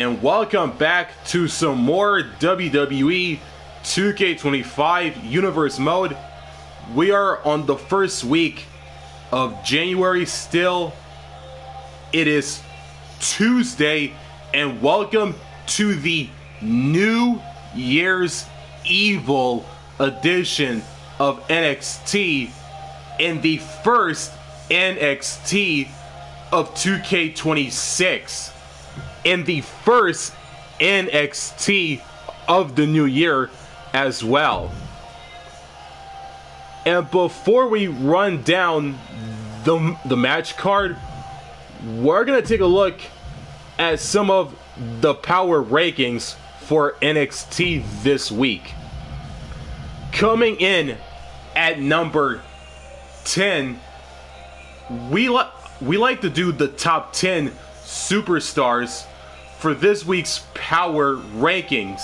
and welcome back to some more WWE 2K25 Universe Mode. We are on the first week of January still. It is Tuesday, and welcome to the New Year's Evil edition of NXT in the first NXT of 2K26. In the first NXT of the new year as well. And before we run down the match card, we're going to take a look at some of the power rankings for NXT this week. Coming in at number 10, we like to do the top 10 superstars for this week's power rankings,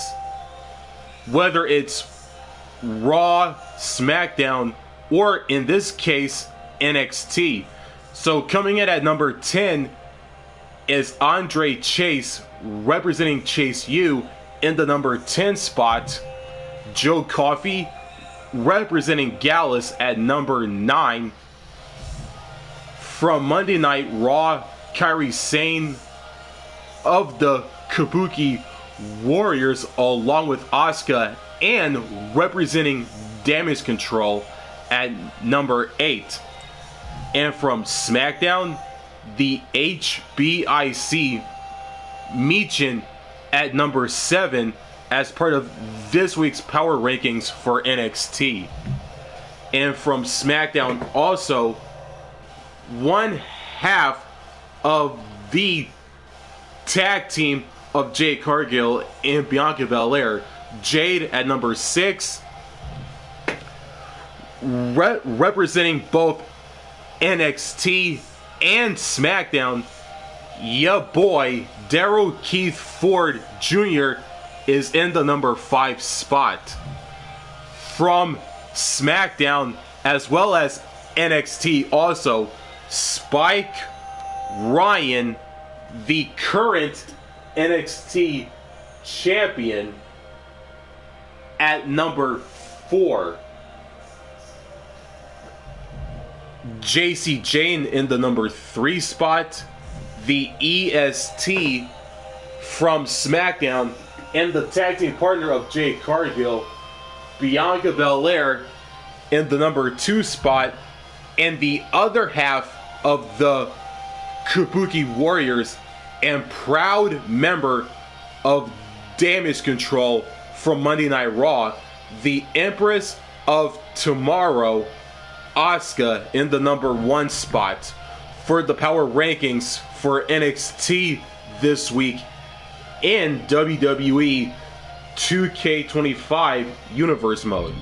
whether it's Raw, SmackDown, or in this case NXT. So coming in at number 10 is Andre Chase, representing Chase U in the number 10 spot. Joe Coffey representing Gallus at number 9. From Monday Night Raw, Kairi Sane of the Kabuki Warriors along with Asuka, and representing Damage Control at number 8. And from SmackDown, the HBIC Michin at number 7 as part of this week's power rankings for NXT. And from SmackDown also, one half of the tag team of Jade Cargill and Bianca Belair, Jade at number 6, representing both NXT and SmackDown. Ya boy Daryl Keith Ford Jr. is in the number 5 spot. From SmackDown as well as NXT also, Spike Ryan, the current NXT champion, at number 4. JC Jane in the number 3 spot. The EST from SmackDown and the tag team partner of Jade Cargill, Bianca Belair, in the number 2 spot. And the other half of the Kabuki Warriors and proud member of Damage Control from Monday Night Raw, the Empress of Tomorrow, Asuka, in the number 1 spot for the power rankings for NXT this week in WWE 2K25 Universe Mode.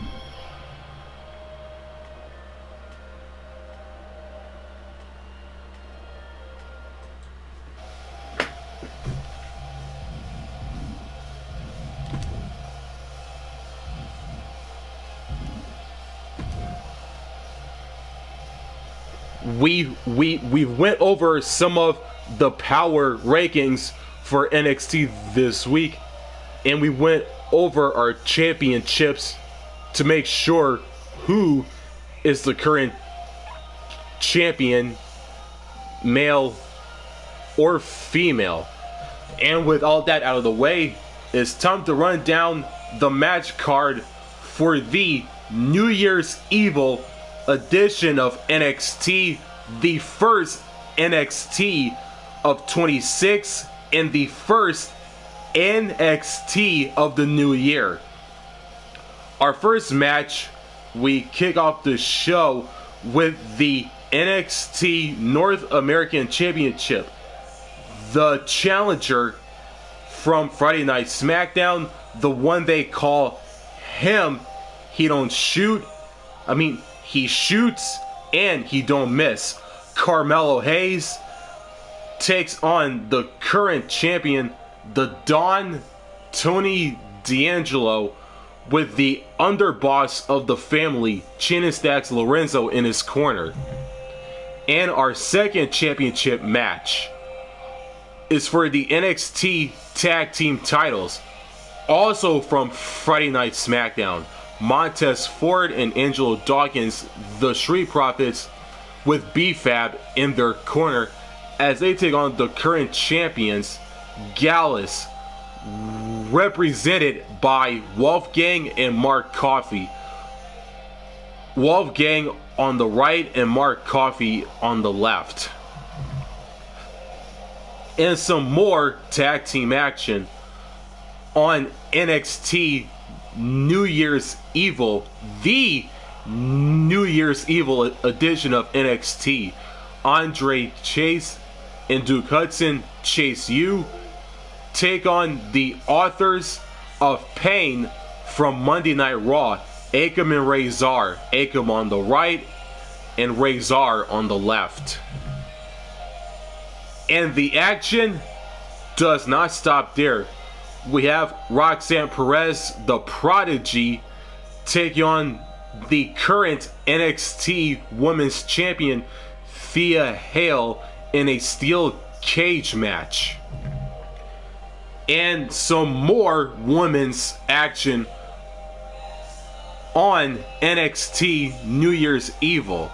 We went over some of the power rankings for NXT this week, and we went over our championships to make sure who is the current champion, male or female. And with all that out of the way, it's time to run down the match card for the New Year's Evil edition of NXT, the first NXT of 26 and the first NXT of the new year. Our first match, we kick off the show with the NXT North American Championship. The challenger from Friday Night SmackDown, the one they call him, he don't shoot, he shoots and he don't miss. Carmelo Hayes takes on the current champion, the Don Tony D'Angelo, with the underboss of the family, Chin and Stacks Lorenzo, in his corner. And our second championship match, is for the NXT Tag Team titles. Also from Friday Night SmackDown, Montez Ford and Angelo Dawkins, the Street Profits, with B-Fab in their corner as they take on the current champions, Gallus, represented by Wolfgang and Mark Coffey. Wolfgang on the right and Mark Coffey on the left. And some more tag team action on NXT New Year's Evil, the New Year's Evil edition of NXT. Andre Chase and Duke Hudson, Chase U, take on the authors of Pain from Monday Night Raw, Akam and Razor. Akam on the right and Razor on the left. And the action does not stop there. We have Roxanne Perez, the Prodigy, take on the current NXT Women's Champion, Thea Hale, in a steel cage match. And some more women's action on NXT New Year's Evil.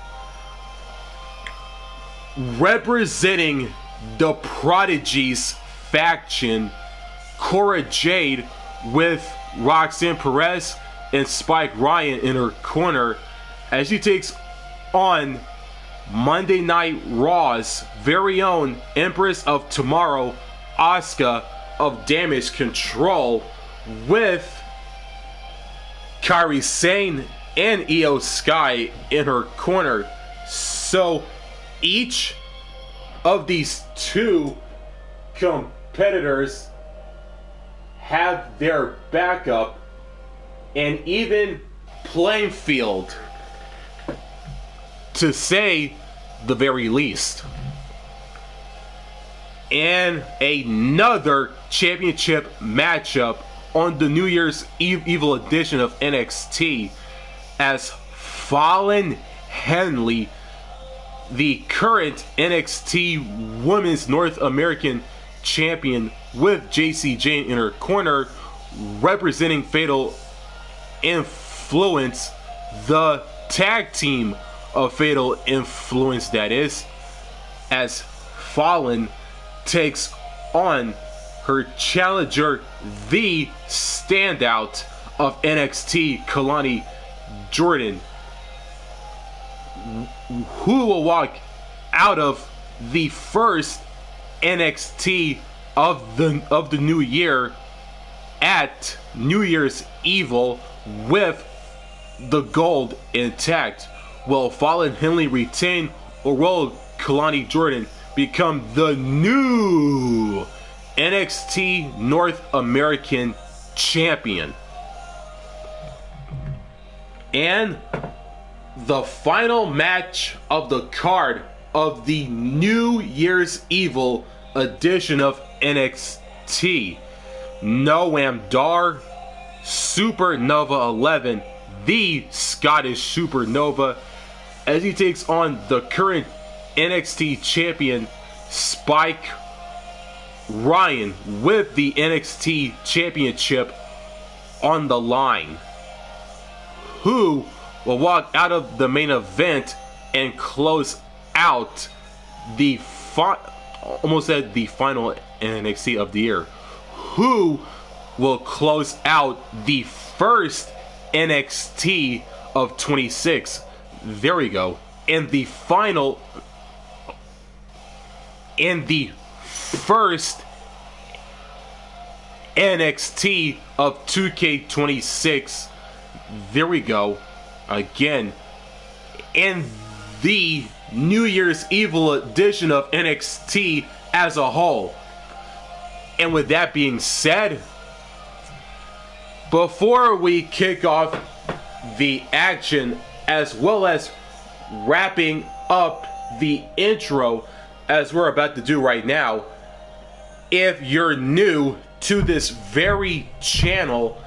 Representing the Prodigy's faction, Cora Jade with Roxanne Perez and Spike Ryan in her corner as she takes on Monday Night Raw's very own Empress of Tomorrow, Asuka of Damage Control, with Kairi Sane and Io Sky in her corner. So each of these two competitors have their backup and even playing field, to say the very least. And another championship matchup on the New Year's Evil edition of NXT, as Fallon Henley, the current NXT Women's North American Champion, with JC Jane in her corner, representing Fatal Influence, the tag team of Fatal Influence, that is, as Fallon takes on her challenger, the standout of NXT, Kalani Jordan, who will walk out of the first NXT of the new year at New Year's Evil with the gold intact. Will Fallon Henley retain, or will Kalani Jordan become the new NXT North American Champion? And the final match of the card of the New Year's Evil edition of NXT, Noam Dar, Supernova 11, the Scottish Supernova, as he takes on the current NXT champion, Spike Ryan, with the NXT championship on the line, who will walk out of the main event and close out the almost said the final NXT of the year, who will close out the first NXT of 26. There we go. And the final, in the first NXT of 2K26. There we go. Again, in the New Year's Evil edition of NXT as a whole. And with that being said, before we kick off the action, as well as wrapping up the intro, as we're about to do right now, if you're new to this very channel,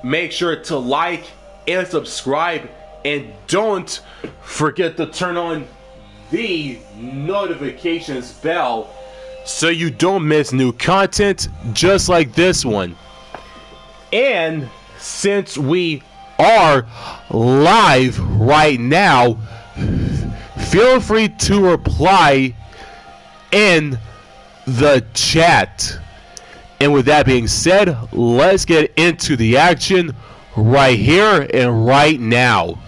make sure to like and subscribe, and don't forget to turn on the notifications bell so you don't miss new content just like this one. And since we are live right now, feel free to reply in the chat. And with that being said, let's get into the action right here and right now.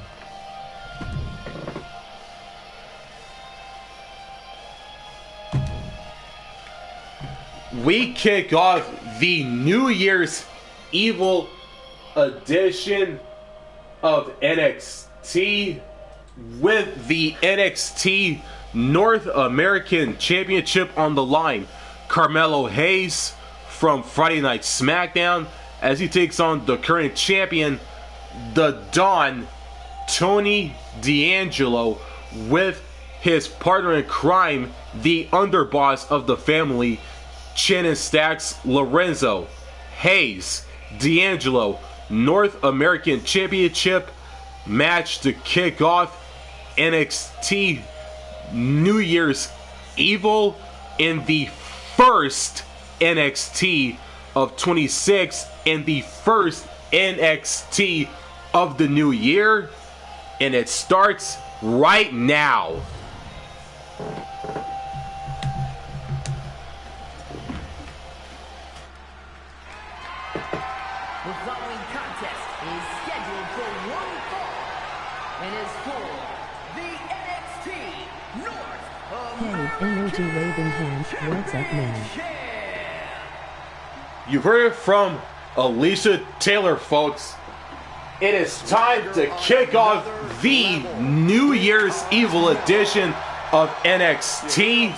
We kick off the New Year's Evil edition of NXT with the NXT North American Championship on the line. Carmelo Hayes from Friday Night SmackDown as he takes on the current champion, the Don, Tony D'Angelo, with his partner in crime, the underboss of the family, Chin and Stacks, Lorenzo. Hayes, D'Angelo, North American Championship match to kick off NXT New Year's Evil in the first NXT of 26 and the first NXT of the new year, and it starts right now. The following contest is scheduled for one fall and is for the NXT North American Energy waving hands. What's up, man? You've heard it from Alicia Taylor, folks. It is time to kick off the New Year's Evil edition of NXT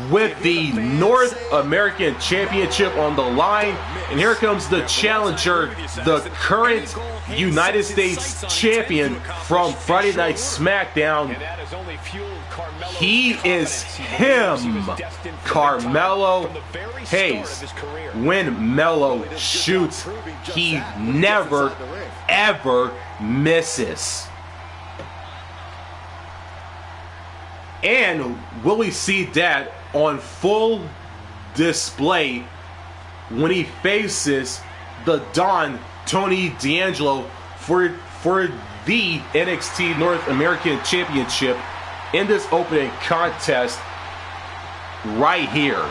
with the North American Championship on the line. And here comes the challenger, the current United States champion from Friday Night SmackDown. He is him, Carmelo Hayes. When Melo shoots, he never, ever misses. And will we see that on full display when he faces the Don, Tony D'Angelo, for the NXT North American Championship in this opening contest right here?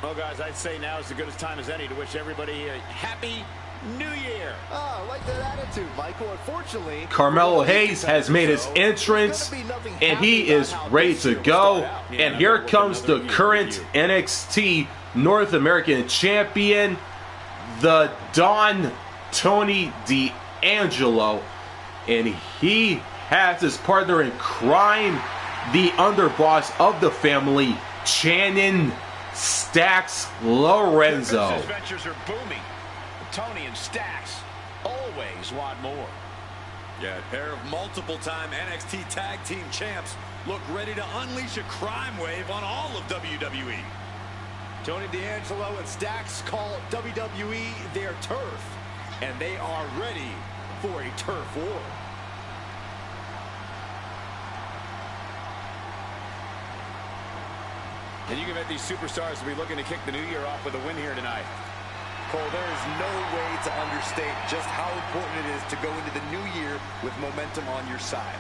Well, guys, I'd say now is as good a time as any to wish everybody a happy New Year. Oh, I like that attitude, Michael. Unfortunately, Carmelo Hayes has made his entrance, and he is ready to go. And here comes the current NXT North American champion, the Don, Tony D'Angelo. And he has his partner in crime, the underboss of the family, Channing Stacks Lorenzo. His ventures are booming. Tony and Stacks always want more. Yeah, a pair of multiple-time NXT Tag Team Champs look ready to unleash a crime wave on all of WWE. Tony D'Angelo and Stacks call WWE their turf, and they are ready for a turf war. And you can bet these superstars will be looking to kick the new year off with a win here tonight. Cole, there is no way to understate just how important it is to go into the new year with momentum on your side.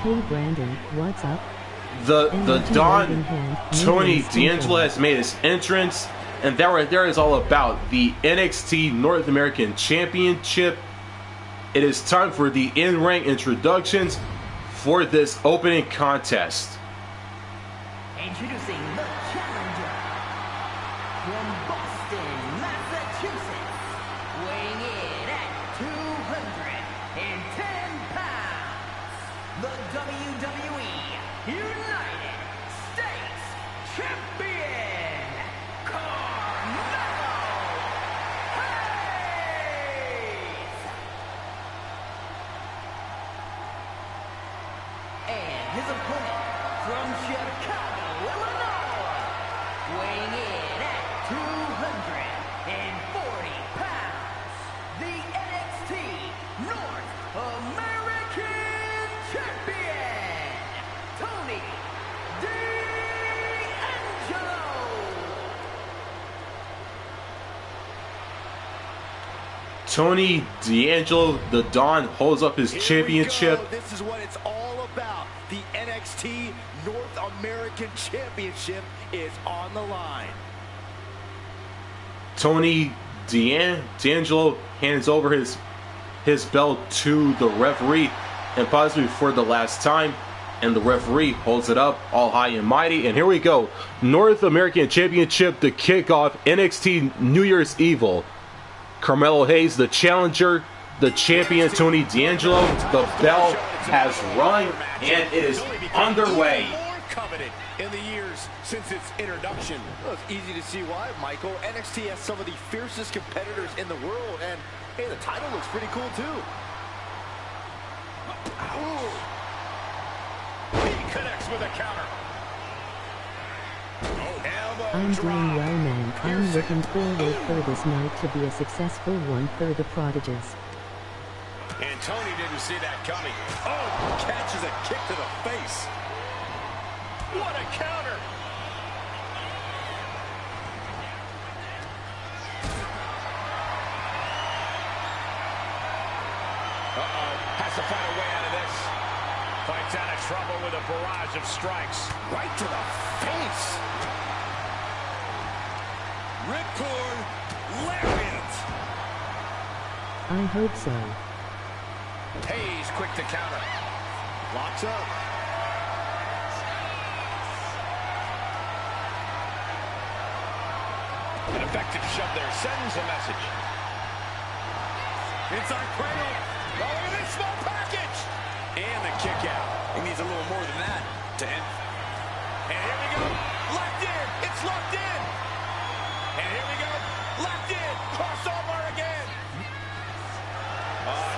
Hey Brandon, what's up? The Don, Tony D'Angelo, has made his entrance, and that right there is all about the NXT North American Championship. It is time for the in-ring introductions for this opening contest. Introducing the challenger from Boston, Massachusetts, weighing in at 210 pounds, the WWE United States Champion, Carmelo Hayes. And his opponent from Chicago, Illinois, weighing in at 240 pounds, the NXT North American Champion, Tony D'Angelo. Tony D'Angelo, the Don, holds up his championship. This is what it's all about. The NXT North American Championship is on the line. Tony D'Angelo hands over his belt to the referee, and possibly for the last time, and the referee holds it up all high and mighty. And here we go, North American Championship, the kickoff, NXT New Year's Evil. Carmelo Hayes, the challenger, the champion, Tony D'Angelo. The bell has rung, and it is underway. More coveted in the years since its introduction. Well, it's easy to see why, Michael. NXT has some of the fiercest competitors in the world, and hey, the title looks pretty cool too. Ooh. He connects with a counter. I'm doing well, man. I'm looking forward for this night to be a successful one for the Prodigies. And Tony didn't see that coming. Oh, catches a kick to the face. What a counter! Has to find a way out of this. Fights out of trouble with a barrage of strikes. Right to the face. Ripcord, lariat. I hope so. Hayes quick to counter. Locks up. An effective shove there sends a message. Inside cradle. Oh, look at this small package. And the kick out. He needs a little more than that to end. And here we go. Locked in. It's locked in. And here we go. Locked in. Crossover again.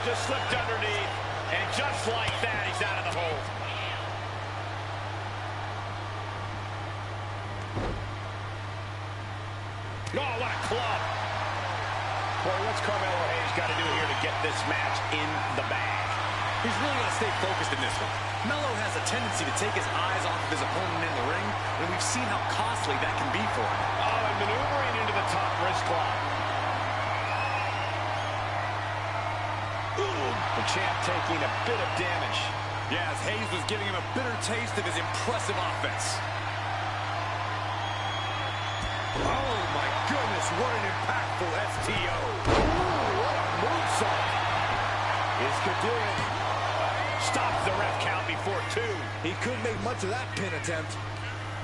Just slipped underneath. And just like that, he's out of the hole. Oh, what a club. Boy, what's Carmelo Hayes got to do here to get this match in the bag? He's really got to stay focused in this one. Melo has a tendency to take his eyes off of his opponent in the ring, and we've seen how costly that can be for him. Oh, and maneuvering into the top wrist lock. The champ taking a bit of damage. Yeah, as Hayes was giving him a bitter taste of his impressive offense. Oh my goodness, what an impactful STO. Ooh, what a moonsault. This could do it. Stops the ref count before 2. He couldn't make much of that pin attempt.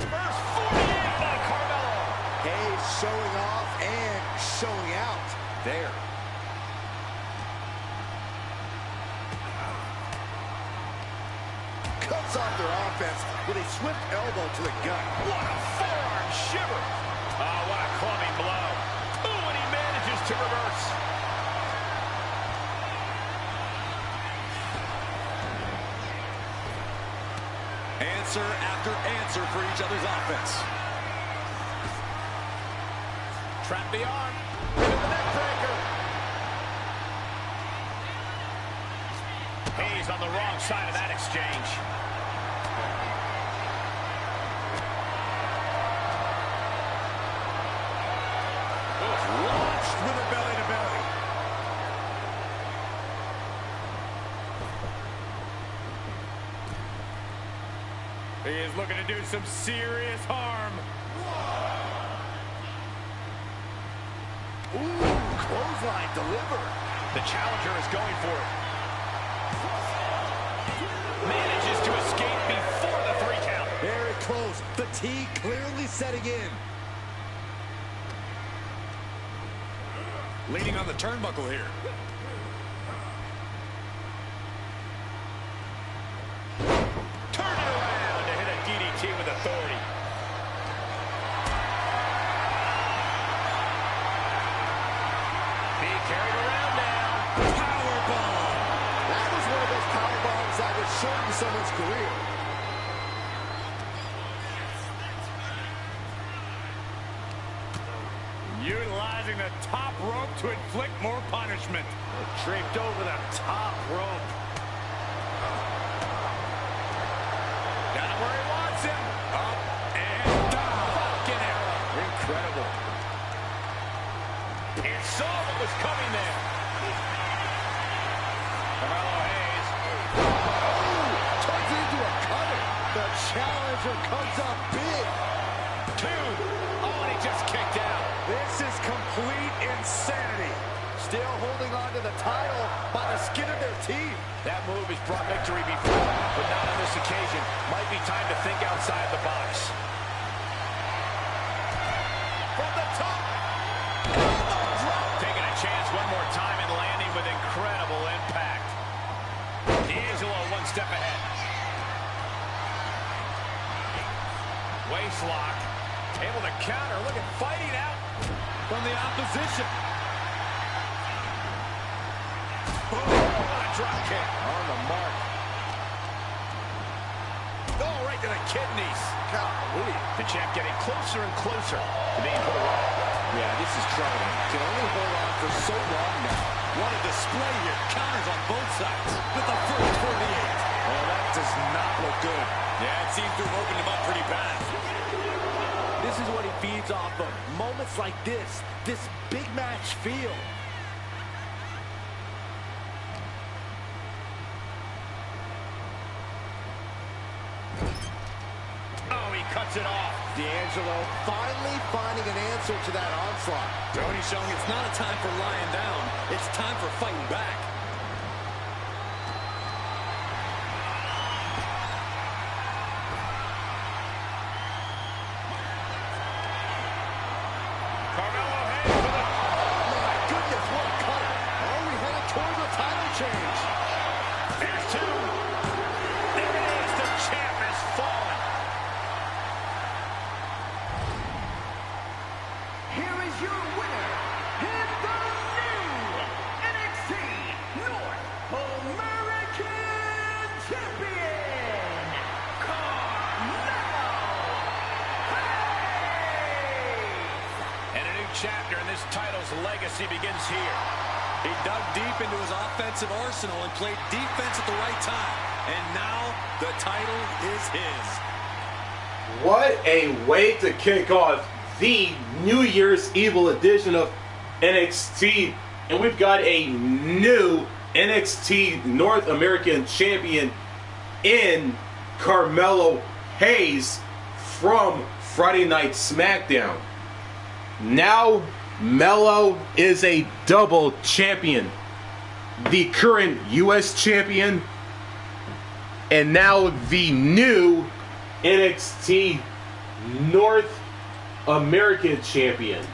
First 48 by Carmelo. Hayes showing off and showing out there. Cuts off their offense with a swift elbow to the gut. What a forearm shiver. Oh, what a clubbing blow. Ooh, and he manages to reverse. Answer after answer for each other's offense. Trap the arm. Into the neck breaker. Hayes on the wrong side of that exchange. Launched with a belly-to-belly. He is looking to do some serious harm. Ooh, clothesline delivered. The challenger is going for it. Manages to escape before the 3 count. Very close. Fatigue clearly setting in. Leaning on the turnbuckle here. Turn it around to hit a DDT with authority. Being carried around now. Powerbomb. That was one of those powerbombs that would shorten someone's career. the top rope to inflict more punishment. Draped over the top rope. Got him where he wants him. Up and down. Fucking arrow. Incredible. And saw what was coming there. Carmelo Hayes. Oh, turns it into a cutter. The challenger comes up big. 2. Oh, and he just kicked out. This is complete insanity. Still holding on to the title by the skin of their teeth. That move has brought victory before, but not on this occasion. Might be time to think outside the box. From the top. Taking a chance one more time and landing with incredible impact. D'Angelo one step ahead. Waist lock. Able to counter. Look at fighting out from the opposition. Boom. What a drop kick. On the mark. Oh, right to the kidneys. Golly. The champ getting closer and closer to being put away. Yeah, this is troubling. Can only hold on for so long now. What a display here. Counters on both sides with the first 48. Oh, that does not look good. Yeah, it seems to have opened him up pretty bad. This is what he feeds off of. Moments like this big match feel. Oh, he cuts it off. D'Angelo finally finding an answer to that onslaught. Tony showing it's not a time for lying down. It's time for fighting back. Carmelo Hayes with a... My goodness, what a cutter. Are we headed towards a title change? There's 2. There it is. The champ has fallen. Here is your winner, and the new NXT North American Champion, Carmelo Hayes! And a new chapter in this title's legacy begins here. He dug deep into his offensive arsenal and played defense at the right time. And now the title is his. What a way to kick off the New Year's Evil edition of NXT. And we've got a new NXT North American Champion in Carmelo Hayes from Friday Night SmackDown. Now, Melo is a double champion. The current US champion, and now the new NXT North American champion.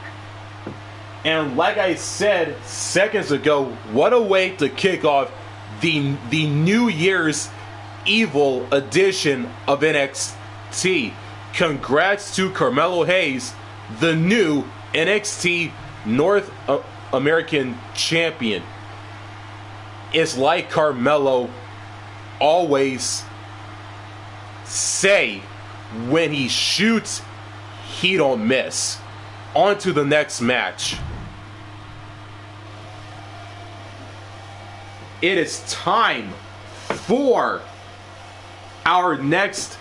And like I said seconds ago, what a way to kick off the New Year's Evil edition of NXT. Congrats to Carmelo Hayes, the new NXT North American champion. It's like Carmelo always say, when he shoots, he don't miss. On to the next match. It is time for our next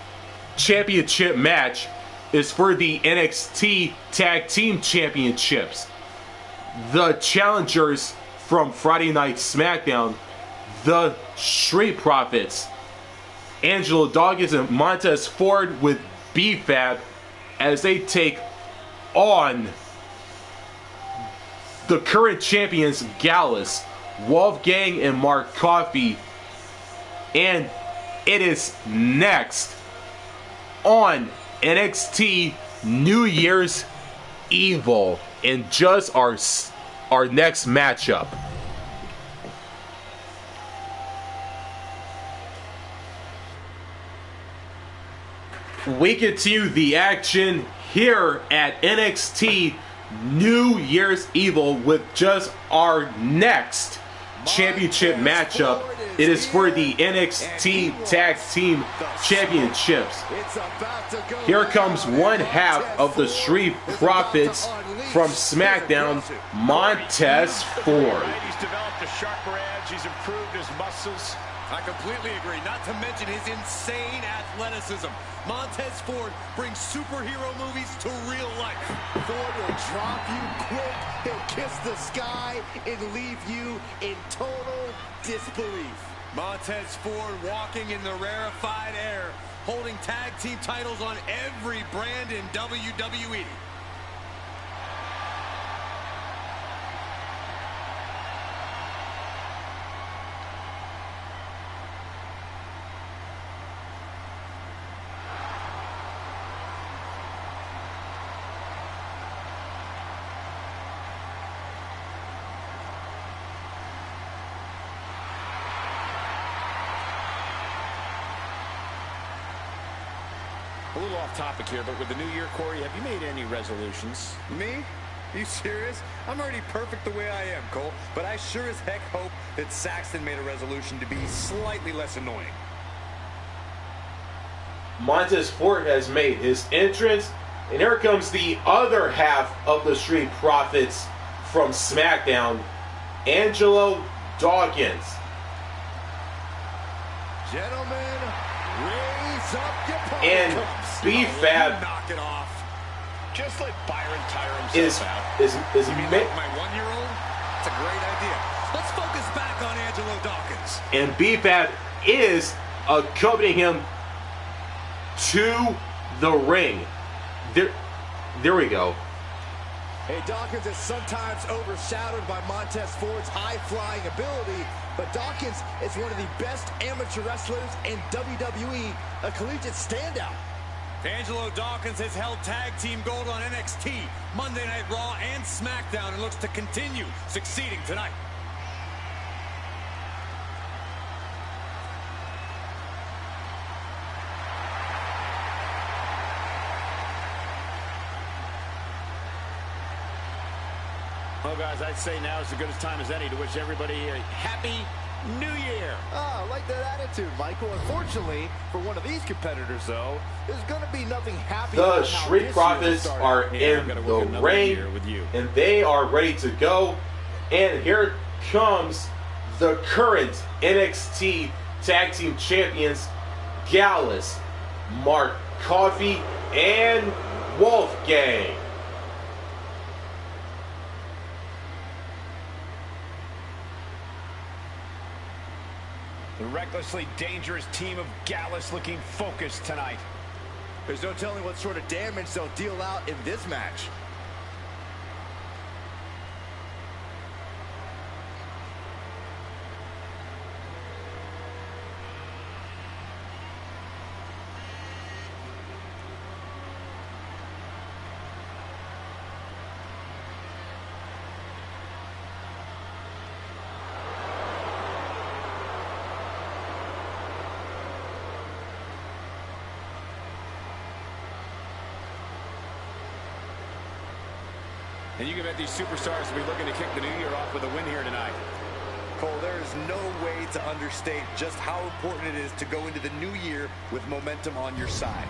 championship match. Is for the NXT Tag Team Championships. The challengers from Friday Night SmackDown, the Street Profits, Angelo Dawkins and Montez Ford with B-Fab, as they take on the current champions Gallus, Wolfgang and Mark Coffey. And it is next on NXT New Year's Evil in just our next matchup. We continue the action here at NXT New Year's Evil with just our next championship matchup It is for the NXT Tag Team Championships. Here comes one half of the Street Profits from SmackDown, Montez Ford. He's developed a sharper edge. He's improved his muscles. I completely agree, not to mention his insane athleticism. Montez Ford brings superhero movies to real life. Ford will drop you quick. He'll kiss the sky and leave you in total disbelief. Montez Ford walking in the rarefied air, holding tag team titles on every brand in WWE. A little off topic here, but with the new year, Corey, have you made any resolutions? Me? You serious? I'm already perfect the way I am, Cole. But I sure as heck hope that Saxton made a resolution to be slightly less annoying. Montez Ford has made his entrance, and here comes the other half of the Street Profits from SmackDown, Angelo Dawkins. Gentlemen, raise up your palms. And B-Fab Knock it off. Just let Byron tire himself out. is You mean like my one-year-old? It's a great idea. Let's focus back on Angelo Dawkins. and B-Fab is accompanying him to the ring. There we go. Hey, Dawkins is sometimes overshadowed by Montez Ford's high-flying ability, but Dawkins is one of the best amateur wrestlers in WWE, a collegiate standout. Angelo Dawkins has held tag team gold on NXT, Monday Night Raw, and SmackDown, and looks to continue succeeding tonight. Well, guys, I'd say now is as good a time as any to wish everybody a happy New Year. Oh, I like that attitude, Michael. Unfortunately, for one of these competitors, though, there's going to be nothing happy The about how Street this Profits year started. are Yeah, I'm in gonna the work another ring, year with you. and they are ready to go. And here comes the current NXT Tag Team Champions, Gallus, Coffey, and Wolfgang. The recklessly dangerous team of Gallus looking focused tonight. There's no telling what sort of damage they'll deal out in this match. And you can bet these superstars will be looking to kick the new year off with a win here tonight. Cole, there is no way to understate just how important it is to go into the new year with momentum on your side.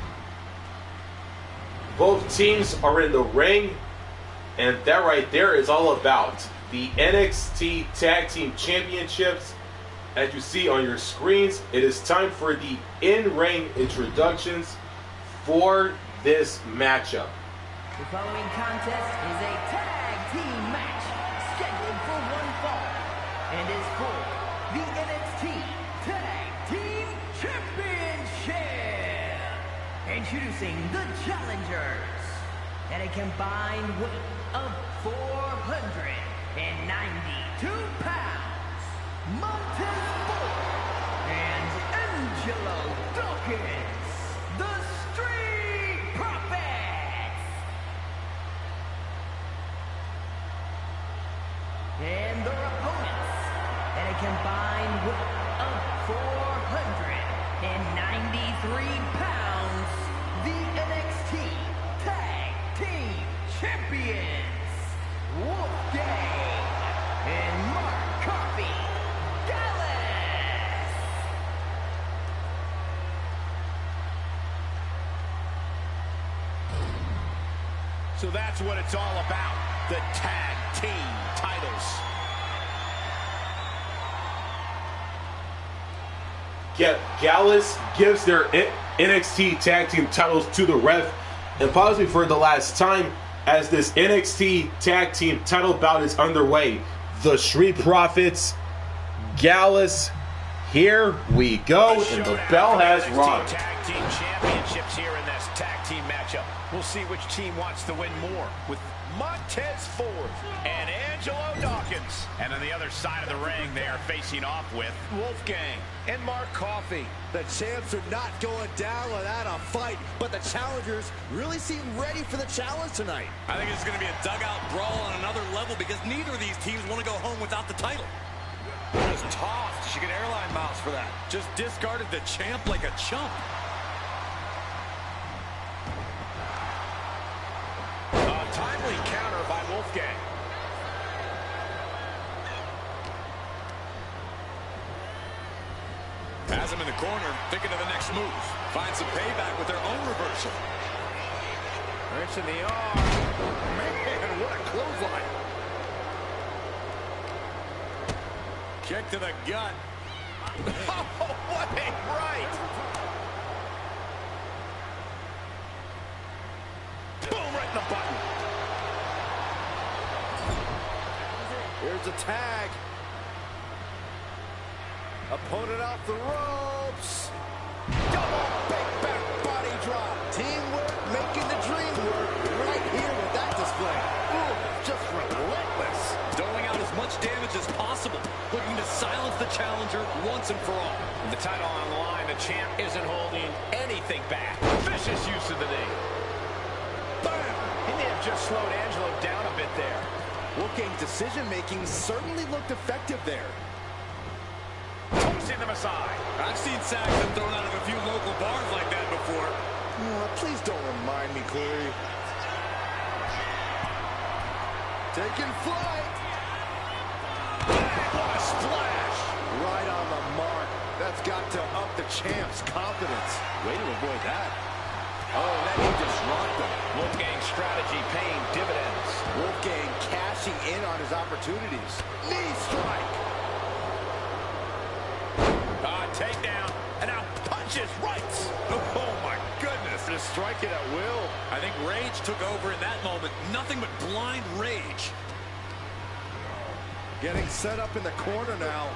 Both teams are in the ring, and that right there is all about the NXT Tag Team Championships. As you see on your screens, it is time for the in-ring introductions for this matchup. The following contest is a tag team match scheduled for one fall and is for the NXT Tag Team Championship. Introducing the challengers at a combined weight of 492 pounds, Montez Ford and Angelo Dawkins, the Street Profits. And their opponents at a combined weight of 493 pounds, the NXT Tag Team Champions, Wolfgang and So that's what it's all about, the tag team titles. Gallus gives their NXT Tag Team titles to the ref, and possibly for the last time, as this NXT Tag Team title bout is underway. The Street Profits, Gallus, here we go, and the bell has rung. Tag Team Championships here in this tag team matchup. We'll see which team wants to win more, with Montez Ford and Angelo Dawkins. And on the other side of the ring, they are facing off with Wolfgang and Mark Coffey. The champs are not going down without a fight, but the challengers really seem ready for the challenge tonight. I think it's going to be a dugout brawl on another level because neither of these teams want to go home without the title. Just tossed. She get airline miles for that. Just discarded the champ like a chump. A timely counter by Wolfgang. Has him in the corner, thinking of the next move. Find some payback with their own reversal. Wrench in the arm. Man, what a clothesline. Kick to the gut. Oh, what a right. Boom, right in the button. Here's a tag. Opponent off the ropes. Double big back body drop. Teamwork making the dream work right here with that display. Ooh, just relentless. Doling out as much damage as possible. Looking to silence the challenger once and for all. With the title on the line, the champ isn't holding anything back. Vicious use of the knee. Bam! He may have just slowed Angelo down a bit there. Wolfgang's decision-making certainly looked effective there. Tossing them aside. I've seen Saxon thrown out of a few local bars like that before. Oh, please don't remind me, Corey. Taking flight. What a splash. Right on the mark. That's got to up the champ's confidence. Way to avoid that. Oh, that he disrupted him. Wolfgang's strategy paying dividends. Wolfgang cashing in on his opportunities. Knee strike. Takedown, and now punches right. Oh my goodness. Just strike it at will. I think rage took over in that moment. Nothing but blind rage. Getting set up in the corner now.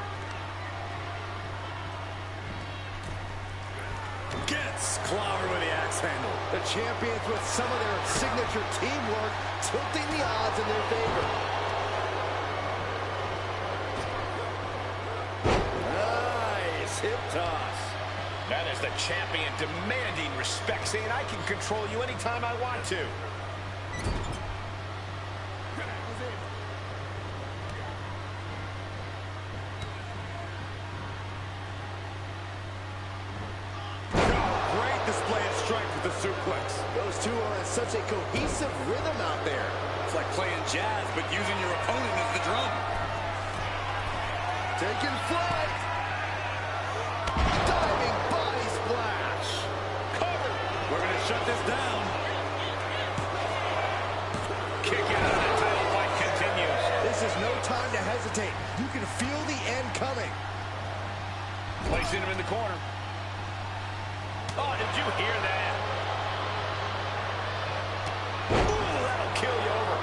Gets clobbered with the axe handle. The champions with some of their signature teamwork tilting the odds in their favor. Hip toss. That is the champion demanding respect, saying I can control you anytime I want to. Oh, great display of strength with the suplex. Those two are in such a cohesive rhythm out there. It's like playing jazz, but using your opponent as the drum. Taking flight. Diving body splash. Cover. We're going to shut this down. Kick out of the title fight continues. This is no time to hesitate. You can feel the end coming. Placing him in the corner. Oh, did you hear that? Ooh, that'll kill you over.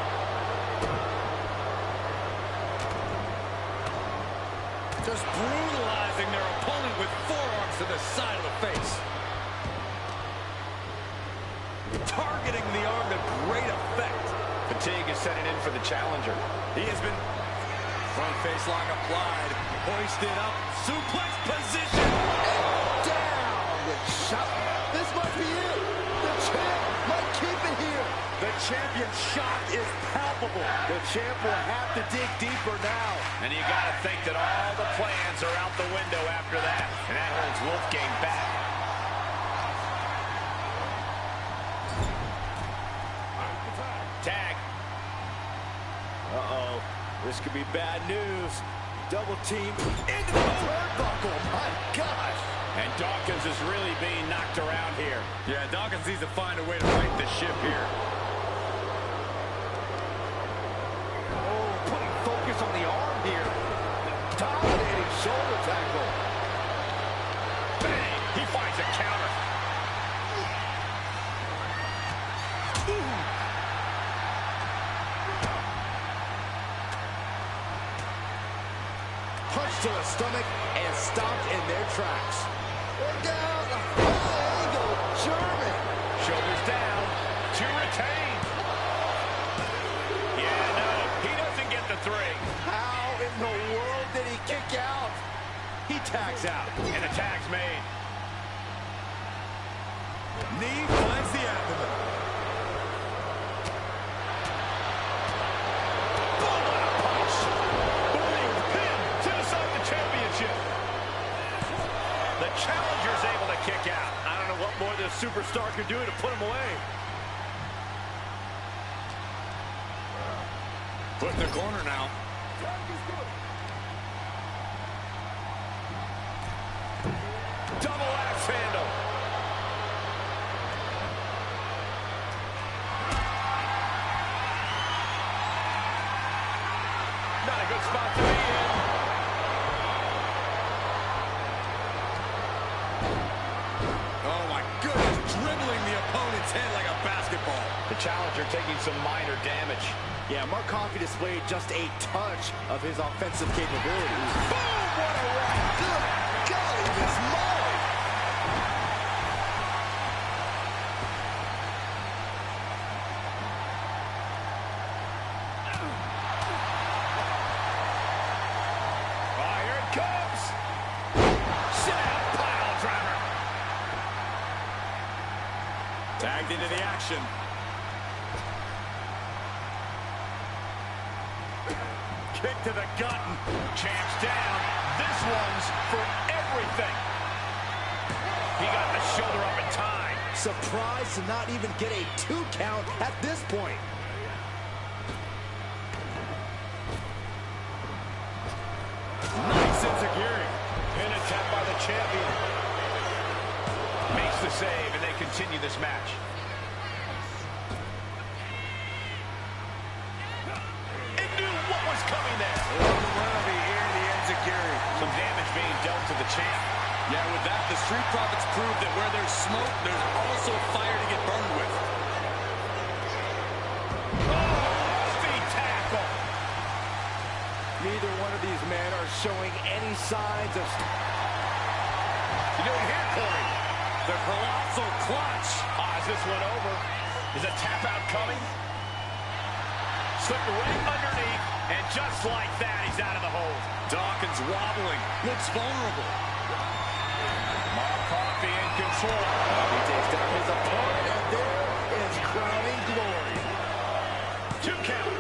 Just brutalizing their opponent with forearms to the side of the face. Targeting the arm to great effect. Fatigue is setting in for the challenger. He has been front face lock applied, hoisted up, suplex position. And down with shot. This might be it. The champ might keep it here. The champion's shot is palpable. The champ will have to dig deeper now. And you got to think that all the plans are out the window after that. And that holds Wolfgang back. Tag. Uh-oh. This could be bad news. Double team into the turnbuckle. My gosh. And Dawkins is really being knocked around here. Yeah, Dawkins needs to find a way to right the ship here. shoulder tackle. Bang! He finds a counter. Punch to the stomach and stopped in their tracks. Look out! Angle German. Shoulders down to retain. Yeah, no, he doesn't get the 3. How in the world did he kick out? He tags out, and the tag's made. Knee finds the abdomen. Boom, what a punch! Boom, pin to decide the championship. The challenger's able to kick out. I don't know what more this superstar could do to put him away. Put in the corner now. Double axe handle. Not a good spot to be in. Oh my goodness, dribbling the opponent's head like a basketball. The challenger taking some minor damage. Yeah, Mark Coffey displayed just a touch of his offensive capabilities. Boom! What a right! Good golly, Miss Molly! Oh, here it comes! Sit out, pile driver! Tagged into the action. Kick to the gut. Champ's down. This one's for everything. He got the shoulder up in time. Surprised to not even get a 2 count at this point. Nice insecurity. Pin attempt by the champion. Makes the save, and they continue this match. It knew what was coming there. Some damage being dealt to the champ. Yeah, with that, the Street Profits proved that where there's smoke, there's also fire to get burned with. Feet tackle. Neither one of these men are showing any signs of... You doing here, Corey? The colossal clutch. Is this one over? Is a tap out coming? Slipped right underneath, and just like that, he's out of the hold. Dawkins wobbling, looks vulnerable. Mark Coffey in control. He takes down his opponent, and there is crowning glory. 2 count.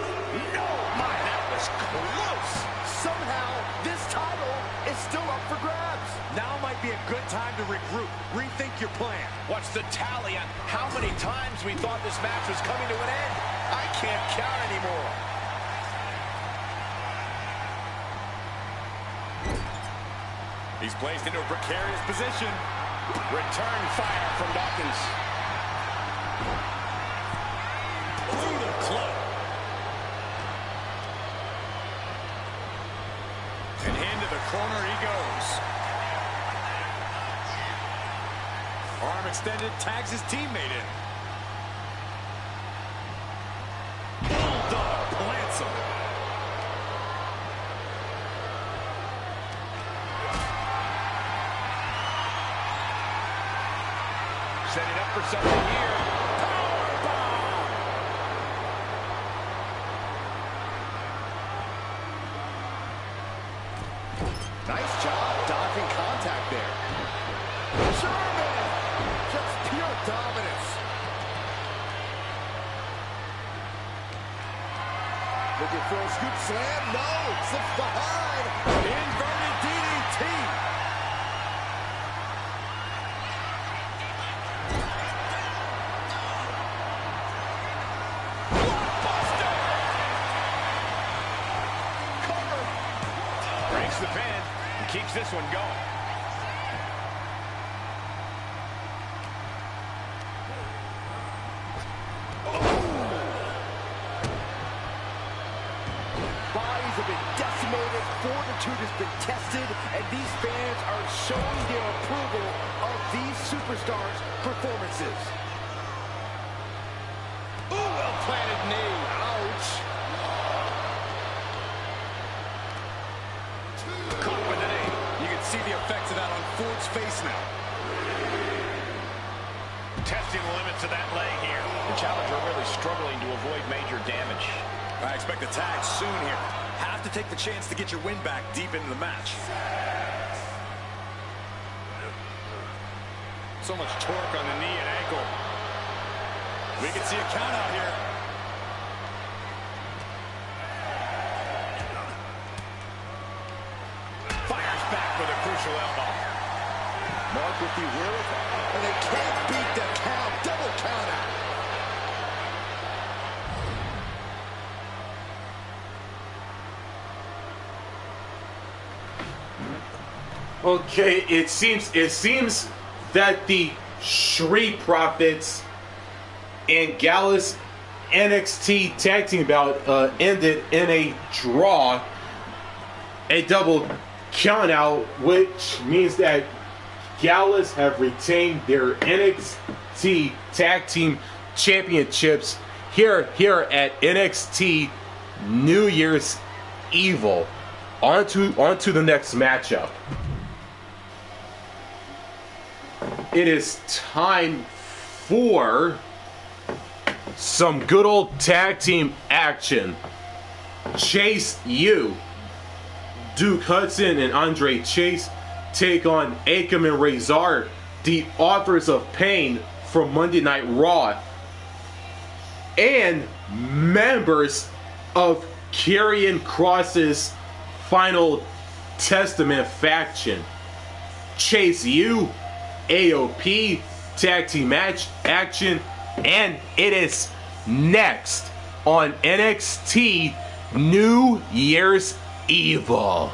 No, my, that was close. Somehow, this title is still up for grabs. Now might be a good time to regroup, rethink your plan. What's the tally on how many times we thought this match was coming to an end? I can't count anymore. He's placed into a precarious position. Return fire from Dawkins. Through the club. And into the corner he goes. Arm extended, tags his teammate in. Bulldog plants him. Setting up for something here. Powerbomb! Nice job dodging contact there. German! Just pure dominance. Looking for a scoop slam. No! Slips behind. Inverted DDT. Breaks the pin and keeps this one going. Bodies have been decimated his fortitude has been tested, and these fans are showing their approval of these superstars' performances. Ooh, well-planted knee. Ouch. Caught with the knee. You can see the effects of that on Ford's face now. Testing the limits of that leg here. The challenger really struggling to avoid major damage. I expect a tag soon here. Have to take the chance to get your win back deep into the match. So much torque on the knee and ankle. We can see a count out here. Fires back with a crucial elbow. Mark with the wherewithal, and they can't beat the count. Double count out. Okay, it seems that the Street Profits and Gallus NXT Tag Team bout ended in a draw, a double countout, which means that Gallus have retained their NXT Tag Team Championships here at NXT New Year's Evil. On to the next matchup. It is time for some good old tag team action. Chase U, Duke Hudson and Andre Chase take on Akam and Razor, the authors of Pain from Monday Night Raw, and members of Karrion Kross's Final Testament faction. Chase U, AOP, tag team match action, and it is next on NXT New Year's Evil.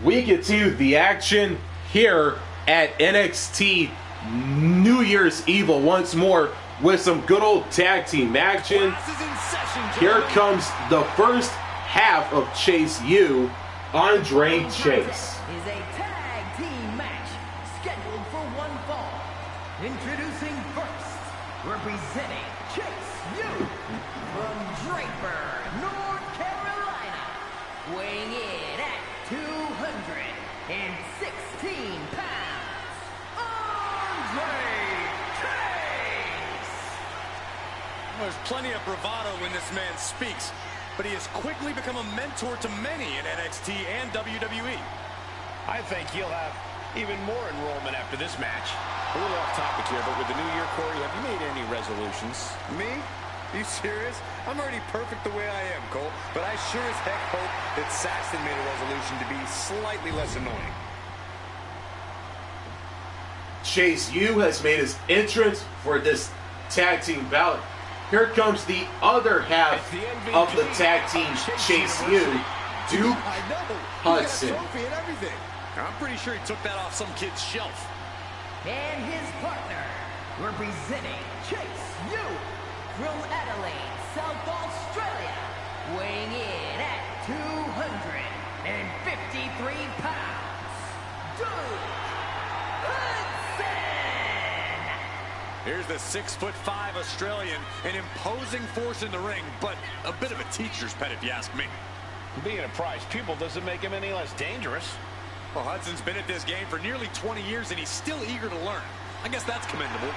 We continue the action here at NXT New Year's Evil once more with some good old tag team action. Here comes the first half of Chase U, Andre Chase. Is a tag team match scheduled for one fall. Introducing first, representing Chase U from Draper, North Carolina, weighing in at 216 pounds, Andre Chase. There's plenty of bravado when this man speaks, but he has quickly become a mentor to many in NXT and WWE. I think he'll have even more enrollment after this match. A little off topic here, but with the new year, Corey, have you made any resolutions? Me? You serious? I'm already perfect the way I am, Cole. But I sure as heck hope that Saxton made a resolution to be slightly less annoying. Chase U has made his entrance for this tag team bout. Here comes the other half of the tag team Chase U, Duke Hudson. Trophy and everything. I'm pretty sure he took that off some kid's shelf. And his partner, representing Chase U from Adelaide, South Australia, weighing in at 253 pounds, Duke Hudson. Here's the 6'5" Australian, an imposing force in the ring, but a bit of a teacher's pet if you ask me. Being a prize pupil doesn't make him any less dangerous. Well, Hudson's been at this game for nearly 20 years, and he's still eager to learn. I guess that's commendable.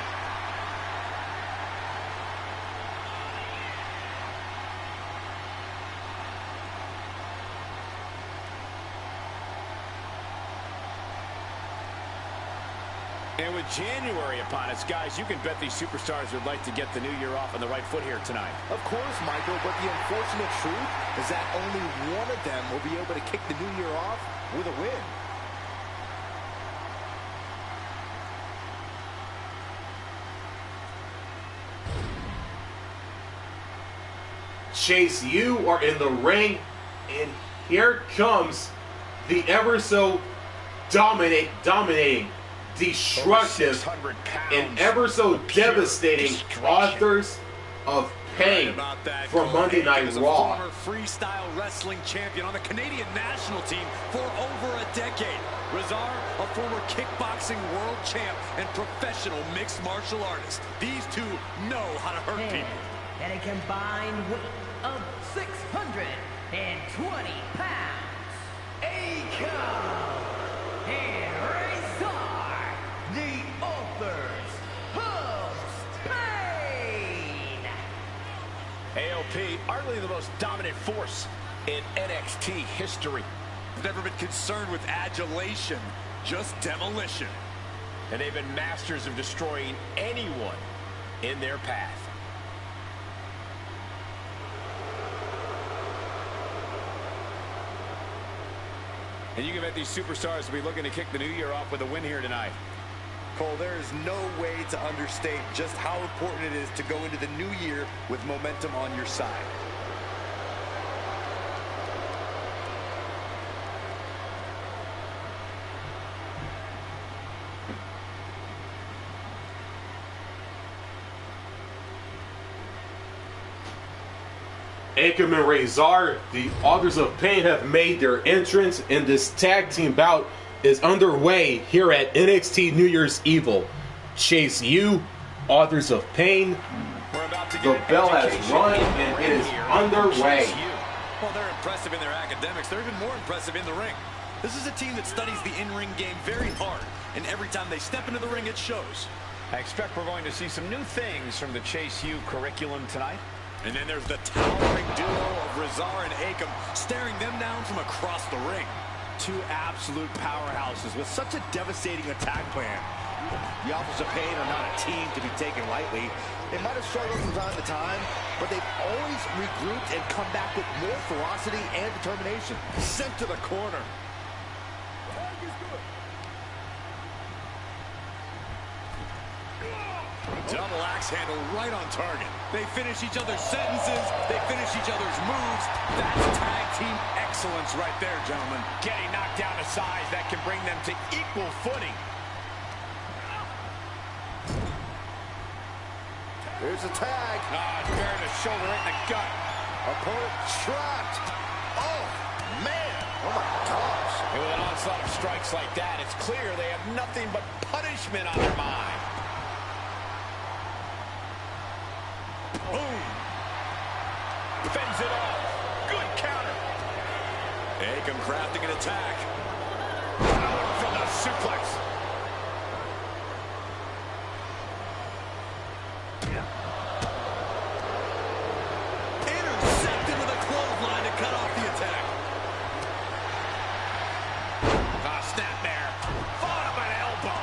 And with January upon us, guys, you can bet these superstars would like to get the new year off on the right foot here tonight. Of course, Michael, but the unfortunate truth is that only one of them will be able to kick the new year off with a win. Chase U are in the ring, and here comes the ever so dominating, destructive, and ever so devastating authors of Pain for Monday Night Raw. Former freestyle wrestling champion on the Canadian national team for over a decade. Razar, a former kickboxing world champ and professional mixed martial artist. These two know how to hurt people. And a combined weight of 620 pounds. Akon and Razor, the authors of Pain. AOP, arguably the most dominant force in NXT history. Never been concerned with adulation, just demolition. And they've been masters of destroying anyone in their path. And you can bet these superstars will be looking to kick the new year off with a win here tonight. Cole, there is no way to understate just how important it is to go into the new year with momentum on your side. Akon and Razor, the Authors of Pain, have made their entrance, and this tag team bout is underway here at NXT New Year's Evil. Chase U, Authors of Pain. The bell has rung and it is underway. Well, they're impressive in their academics. They're even more impressive in the ring. This is a team that studies the in-ring game very hard, and every time they step into the ring, it shows. I expect we're going to see some new things from the Chase U curriculum tonight. And then there's the towering duo of Razor and Akon staring them down from across the ring. Two absolute powerhouses with such a devastating attack plan. The Authors of Pain are not a team to be taken lightly. They might have struggled from time to time, but they've always regrouped and come back with more ferocity and determination. Sent to the corner. Double axe handle right on target. They finish each other's sentences. They finish each other's moves. That's tag team excellence right there, gentlemen. Getting knocked down to size, that can bring them to equal footing. Here's a tag. Bearing a shoulder right in the gut. Opponent trapped. Oh, man. Oh, my gosh. And with an onslaught of strikes like that, it's clear they have nothing but punishment on their mind. Boom. Fends it off. Good counter. Akon crafting an attack. From the suplex. Intercepted with a clothesline to cut off the attack. Snap there. Fought up an elbow.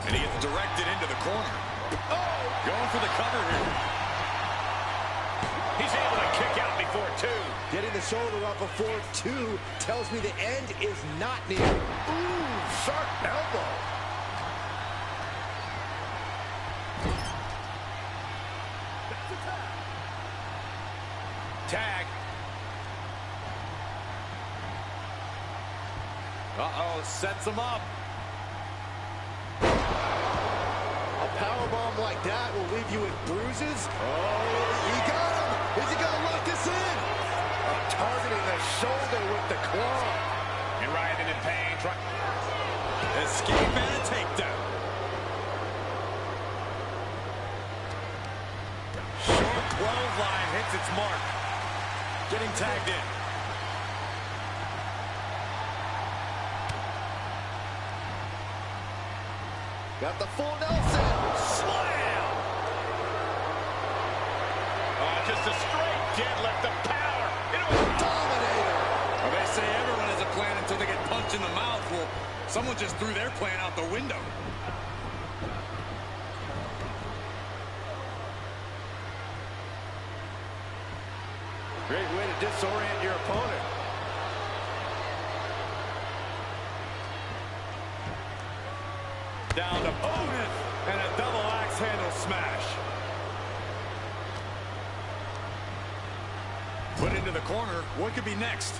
And he gets directed into the corner. Oh, going for the cover here. He's able to kick out before two. Getting the shoulder up before two tells me the end is not near. Ooh, sharp elbow. Tag. Uh-oh, sets him up. A powerbomb like that will leave you with bruises. Oh, he got him. Is he going to lock this in? Targeting the shoulder with the claw. And writhing in pain. Escape and a takedown. Short clothesline hits its mark. Getting tagged in. Got the full Nelson. Slam! Just a straight deadlift of power. Dominator. Well, they say everyone has a plan until they get punched in the mouth. Well, someone just threw their plan out the window. Great way to disorient your opponent. Down to opponent and a double axe handle smash. Put into the corner. What could be next?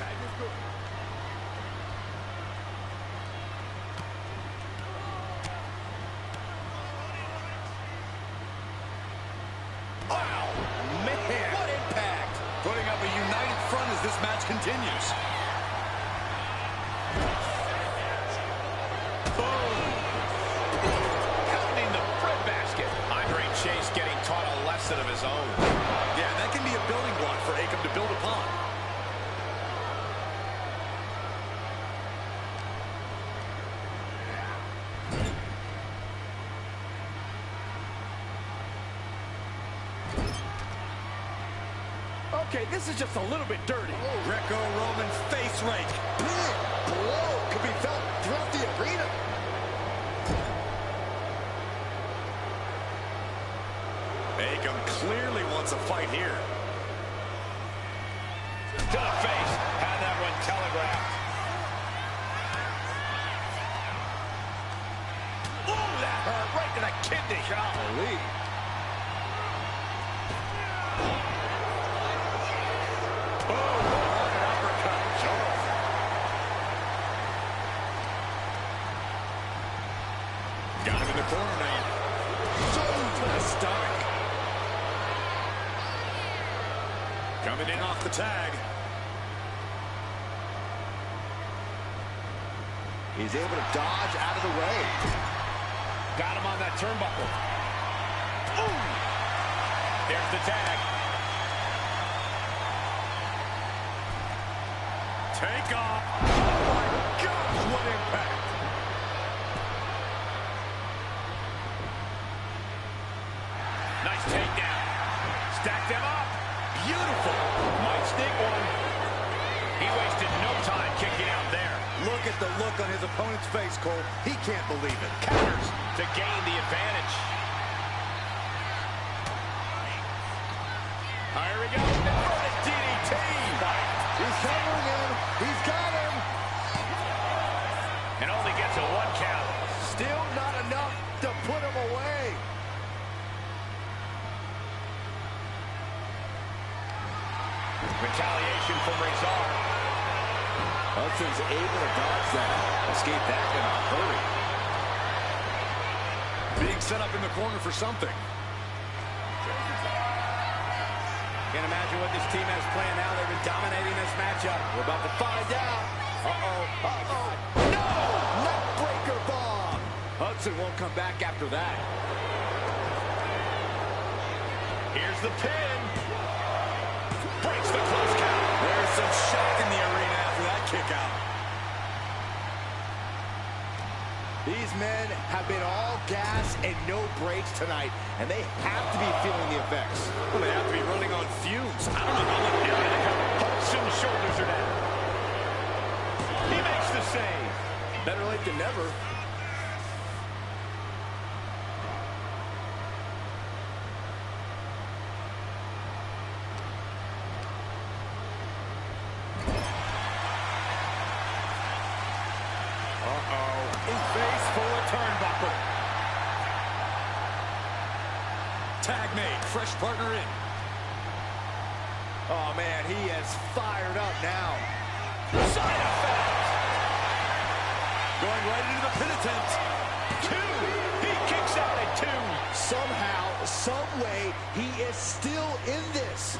Wow, man, what impact. Putting up a united front as this match continues. Boom. Pounding the breadbasket. Andre Chase getting taught a lesson of his own. Yeah, that can be a building block for Akam to build upon. Okay, this is just a little bit dirty. Greco-Roman face rake. Big blow could be felt throughout the arena. Akam clearly wants a fight here. To the face. Had that one telegraphed. Ooh, that hurt right to the kidney. Golly. Got him in the corner now. Boom to the stomach. Coming in off the tag. He's able to dodge out of the way. Got him on that turnbuckle. Ooh. There's the tag. Take off. Oh my gosh, what impact. Nice takedown. Stacked them up. Beautiful. Might sneak one. He wasted no time kicking out there. Look at the look on his opponent's face, Cole. He can't believe it. Counters to gain the advantage. Here we go. Inverted DDT. He's covering him. He's got him. And only gets a 1 count. Still not enough to put him away. Retaliation from Razor. Hudson's able to dodge that. Escape that in a hurry. Being set up in the corner for something. Can't imagine what this team has planned now. They've been dominating this matchup. We're about to find out. No! Neckbreaker bomb. Hudson won't come back after that. Here's the pin. Breaks the close count. There's some shock in the arena after that kick out. These men have been all gas and no brakes tonight, and they have to be feeling the effects. Well, they have to be running on fumes. I don't know how much Now they come. Hudson's shoulders are down. He makes the save. Better late than never. Face for a turnbuckle. Tag made. Fresh partner in. Oh, man, he is fired up now. Side effect. Going right into the pin attempt. 2. He kicks out at 2. Somehow, some way, he is still in this.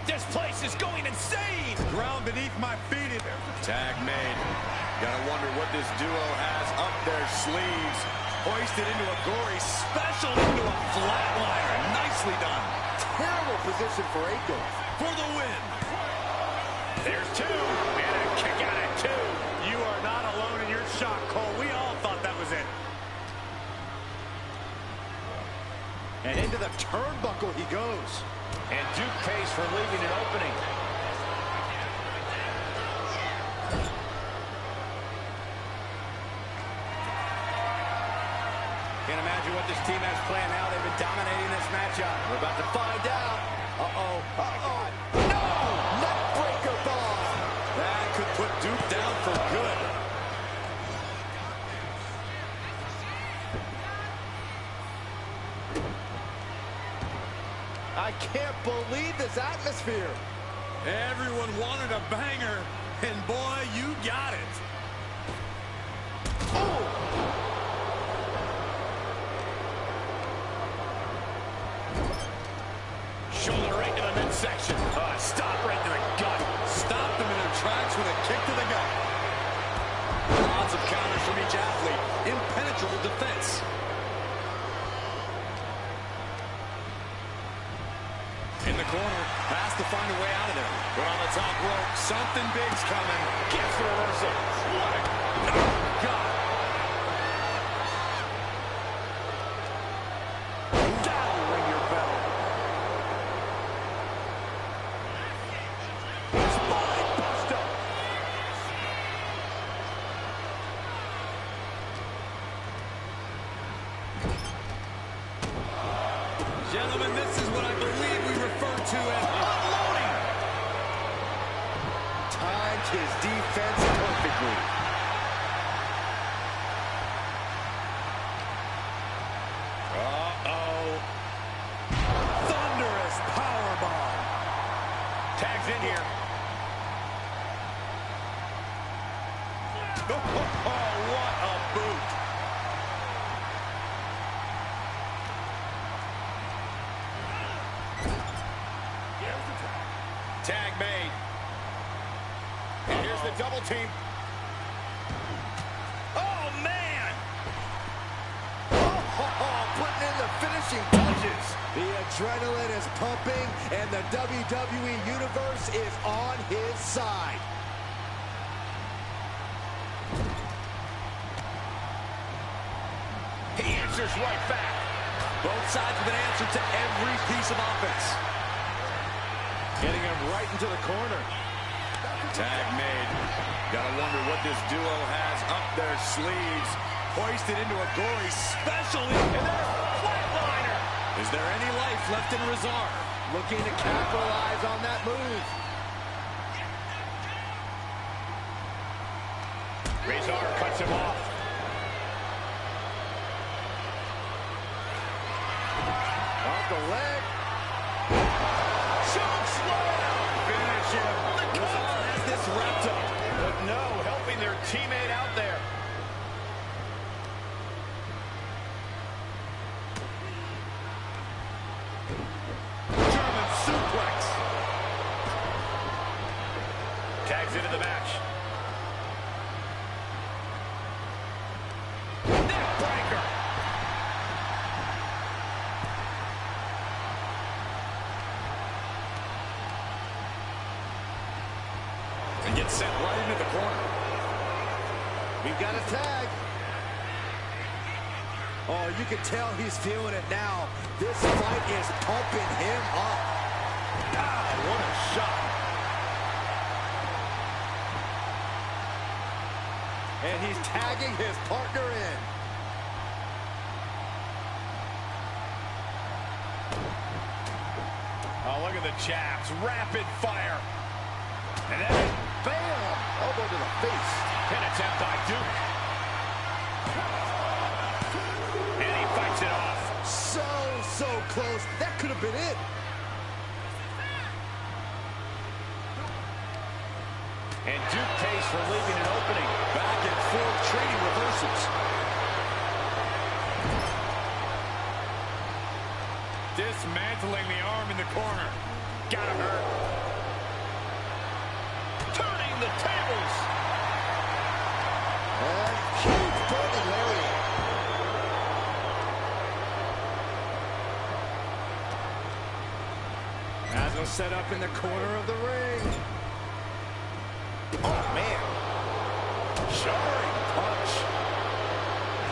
This place is going insane. Ground beneath my feet. Tag made. Gotta wonder what this duo has up their sleeves. Hoisted into a gory special into a flatliner. Nicely done. Terrible position for Akam. For the win. There's 2. And a kick out at 2. You are not alone in your shock, Cole. We all thought that was it. And into the turnbuckle he goes. And Duke pays for leaving an opening. Can't imagine what this team has planned now. They've been dominating this matchup. We're about to find out. No! Neckbreaker bomb. That could put Duke down for good. I can't believe this atmosphere. Everyone wanted a banger, and boy, you got it. Oh! kick to the gut. Lots of counters from each athlete. Impenetrable defense. In the corner, has to find a way out of there. But on the top rope, something big's coming. Gets the reversal. What a... Oh, God. That'll ring your bell. Spine buster. Gentlemen, this is what I believe we refer to as unloading. Timed his defense perfectly. Uh-oh. Thunderous powerbomb. Tags in here. Oh, what a boot. Tag made. And here's the double team. Oh, man! Putting in the finishing touches. The adrenaline is pumping, and the WWE Universe is on his side. He answers right back. Both sides with an answer to every piece of offense. Getting him right into the corner. Tag made. Gotta wonder what this duo has up their sleeves. Hoisted into a gory special. And then a flatliner. Is there any life left in Razor? Looking to capitalize on that move. Razor cuts him off. Off the leg. Choke slam! Finish him. Razor has this wrapped up. But no, helping their teammate out there. German suplex. Tags into the match. Neck breaker. And gets sent right into the corner. We've got a tag. Oh, you can tell he's feeling it now. This fight is pumping him up. Ah, what a shot. And he's tagging his partner in. Oh, look at the jabs. Rapid fire. And then, bam! Elbow to the face. Pin attempt by Duke. And he fights it off. So close. That could have been it. And Duke pays for leaving an opening. Back and forth, trading reversals. Dismantling the arm in the corner. Gotta hurt. Turning the tables. And huge burning lariat. As set up in the corner of the ring. Oh, man. Showering punch.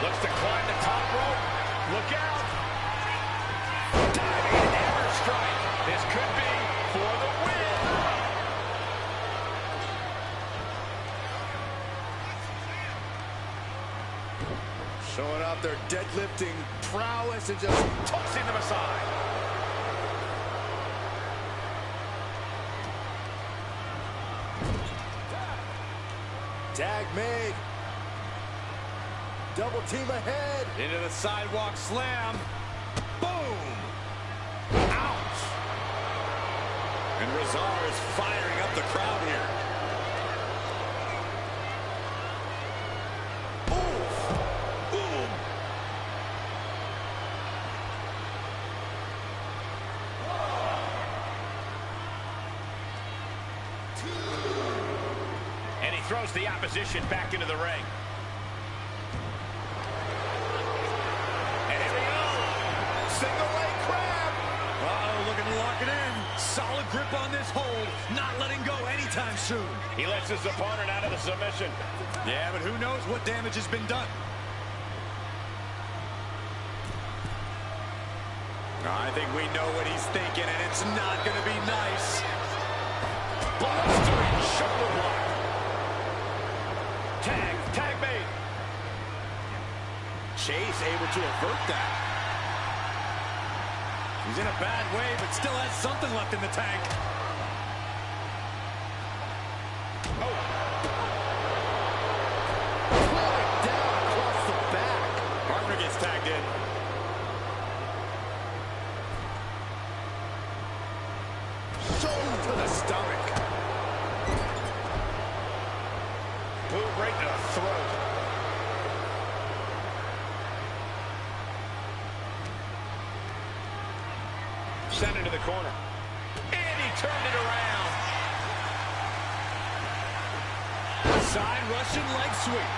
Looks to climb the top rope. Look out. Diving hammer strike. This could be for the win. Showing off their deadlifting prowess and just tossing them aside. Tag made. Double team ahead. Into the sidewalk slam. Boom. Ouch. And Razor is firing up the crowd here. Oof. Boom. And he throws the opposition back into the ring. And here we go. Single leg crab. Uh-oh, looking to lock it in. Solid grip on this hold. Not letting go anytime soon. He lets his opponent out of the submission. Yeah, but who knows what damage has been done. I think we know what he's thinking, and it's not going to be nice. Blustering shoulder block. Tag made. Chase able to avert that. He's in a bad way, but still has something left in the tank. Oh. Pulling down across the back. Partner gets tagged in. Shoulder to the stomach. Boom right to the throat. Sent into the corner. And he turned it around. Side Russian leg sweep.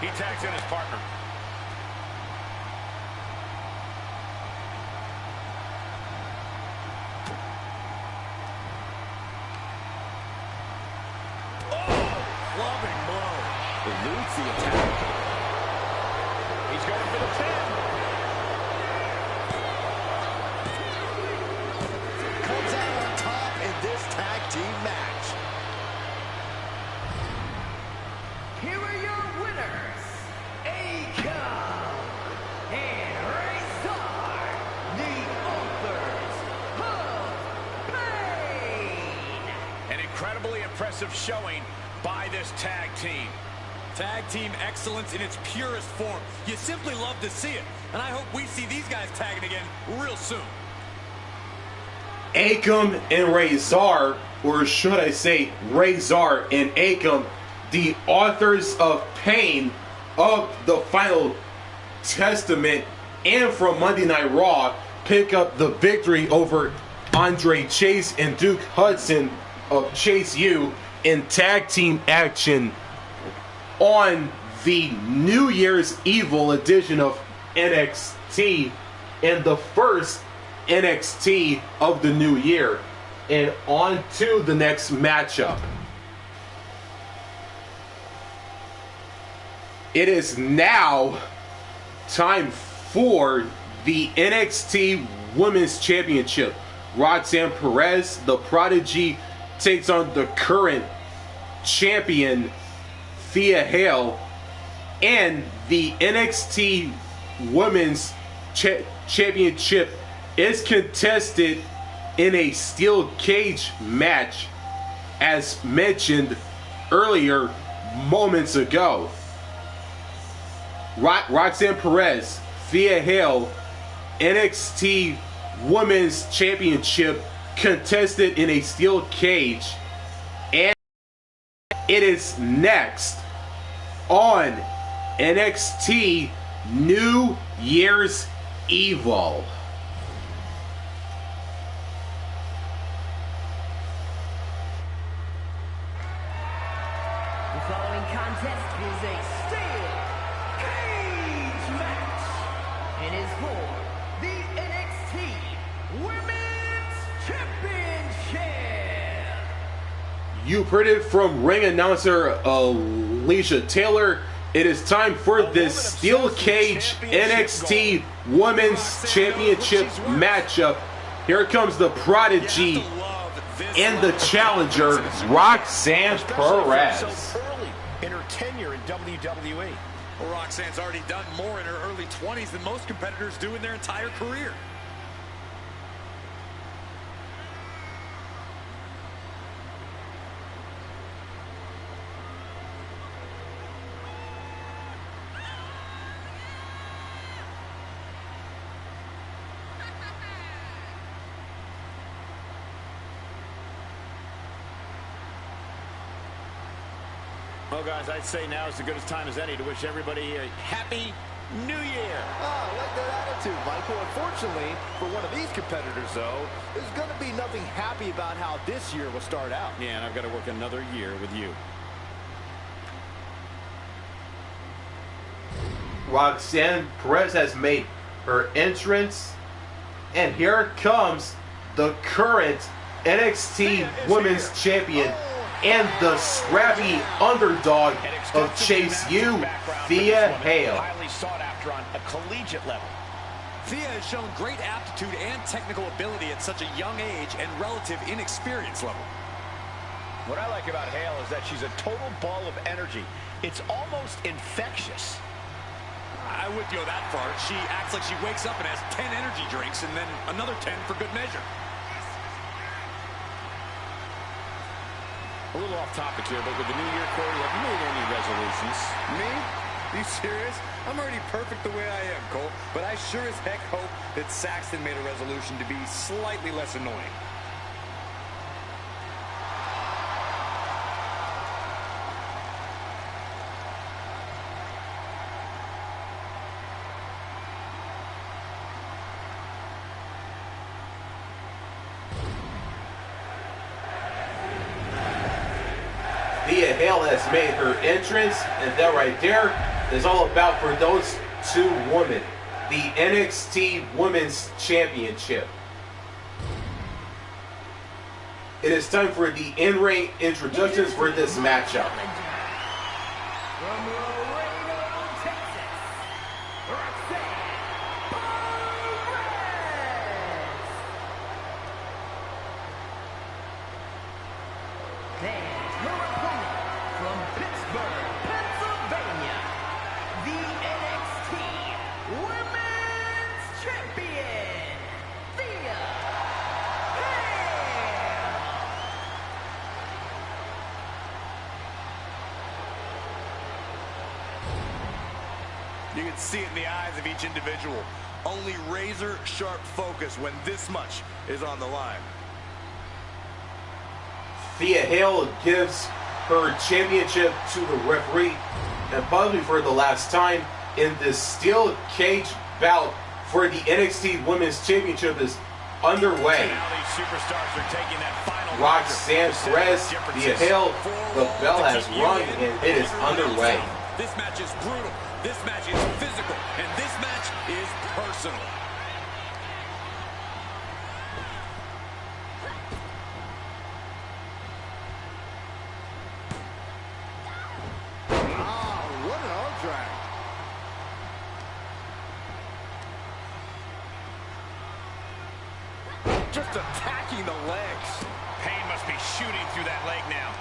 He tags in his partner. Clubbing blow. Eludes the attack. He's going for the pin. Comes out on top in this tag team match. Here are your winners, Akon and Razor, the authors of pain. An incredibly impressive showing by this tag team. Tag team excellence in its purest form. You simply love to see it. And I hope we see these guys tagging again real soon. Akon and Razor, or should I say Razor and Akon, the authors of pain of the Final Testament and from Monday Night Raw, pick up the victory over Andre Chase and Duke Hudson of Chase U in tag team action on the New Year's Evil edition of NXT and the first NXT of the new year. And on to the next matchup. It is now time for the NXT Women's Championship. Roxanne Perez, the Prodigy, takes on the current champion Thea, and the NXT Women's Championship is contested in a steel cage match, as mentioned earlier moments ago. Roxanne Perez, Thea, NXT Women's Championship contested in a steel cage, and it is next on NXT New Year's Evil. The following contest is a steel cage match and is for the NXT Women's Championship. You heard it from ring announcer Alicia Taylor. It is time for this steel cage NXT Women's Championship matchup. Here comes the Prodigy and the challenger, Roxanne Perez. So early in her tenure in WWE. Well, Roxanne's already done more in her early 20s than most competitors do in their entire career. Well, guys, I'd say now is as good a time as any to wish everybody a happy New Year. Ah, I like that attitude, Michael. Unfortunately, for one of these competitors, though, there's going to be nothing happy about how this year will start out. Yeah, and I've got to work another year with you. Roxanne Perez has made her entrance, and here comes the current NXT Women's Champion and the scrappy underdog of Chase U, Thea Hale. Highly sought after on a collegiate level. Thea has shown great aptitude and technical ability at such a young age and relative inexperience level. What I like about Hale is that she's a total ball of energy. It's almost infectious. I wouldn't go that far. She acts like she wakes up and has 10 energy drinks and then another 10 for good measure. A little off topic here, but with the new year, Corey, have you made any resolutions? Me? Are you serious? I'm already perfect the way I am, Cole. But I sure as heck hope that Saxton made a resolution to be slightly less annoying. Thea Hale has made her entrance, and that right there is all about for those two women, the NXT Women's Championship. It is time for the in-ring introductions for this matchup. From Laredo, Texas, Roxanne Perez. And her opponent from Pittsburgh, Pennsylvania, the NXT Women's Champion, Thea Hale. You can see it in the eyes of each individual. Only razor-sharp focus when this much is on the line. Thea Hale gives her championship to the referee, and possibly for the last time in this steel cage bout for the NXT Women's Championship is underway. Now these superstars are taking that final Roxanne Perez, Thea Hale, the bell has rung and it is underway. This match is brutal. This match is physical. And this match is personal. Ah, what an arm drag. Just attacking the legs. Pain must be shooting through that leg now.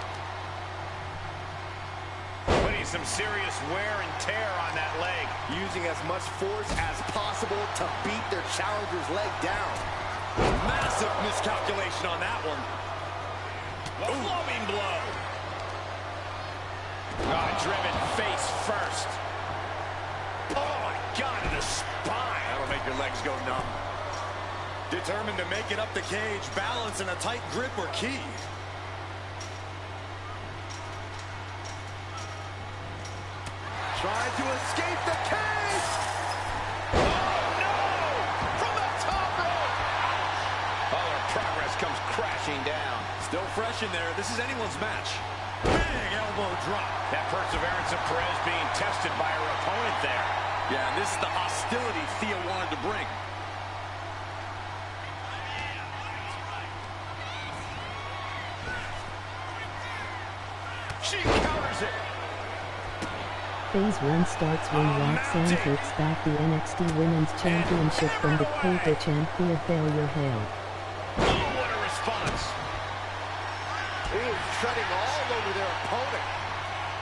Putting some serious wear and tear on that leg. Using as much force as possible to beat their challenger's leg down. Massive miscalculation on that one. A flowing blow. Driven face first. Oh my God, in the spine. That'll make your legs go numb. Determined to make it up the cage, balance and a tight grip are key. Trying to escape the cage. From the top rope. All her progress comes crashing down. Still fresh in there. This is anyone's match. Big elbow drop. That perseverance of Perez being tested by her opponent there. Yeah, and this is the hostility Thea wanted to bring. She counters it. Phase 1 starts when Roxanne takes back the NXT Women's Championship from the paper champ Thea Hale. Oh, what a response. Ooh, treading all over their opponent.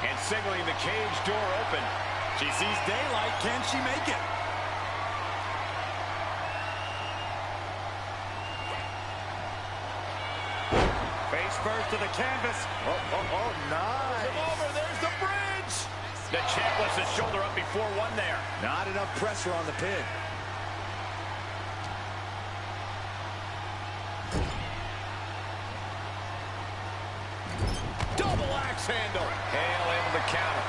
And signaling the cage door open. She sees daylight. Can she make it? Face first to the canvas. Oh, nice. Over, there's the bridge. The champ lifts his shoulder up before one there. Not enough pressure on the pin. Double axe handle. Hale able to counter.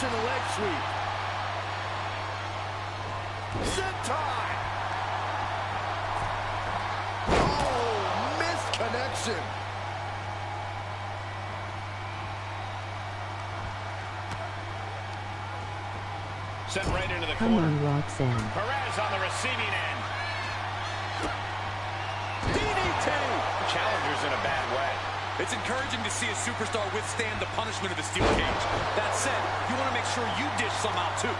Russian leg sweep. Sentai. Oh, missed connection. Sent right into the Come corner. on, Roxanne. Perez on the receiving end. DDT. Challenger's in a bad way. It's encouraging to see a superstar withstand the punishment of the steel cage. That said, you want to make sure you dish some out too.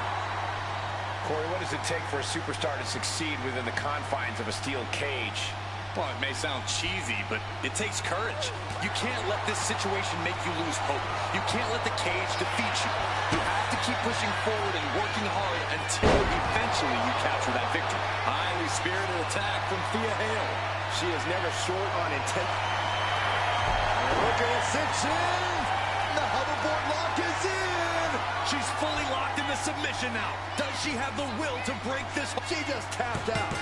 Corey, what does it take for a superstar to succeed within the confines of a steel cage? Well, it may sound cheesy, but it takes courage. You can't let this situation make you lose hope. You can't let the cage defeat you. You have to keep pushing forward and working hard until eventually you capture that victory. Highly spirited attack from Thea Hale. She is never short on intent. Look at Ascension. The hoverboard lock is in. She's fully locked into submission now. Does she have the will to break this? She just tapped out.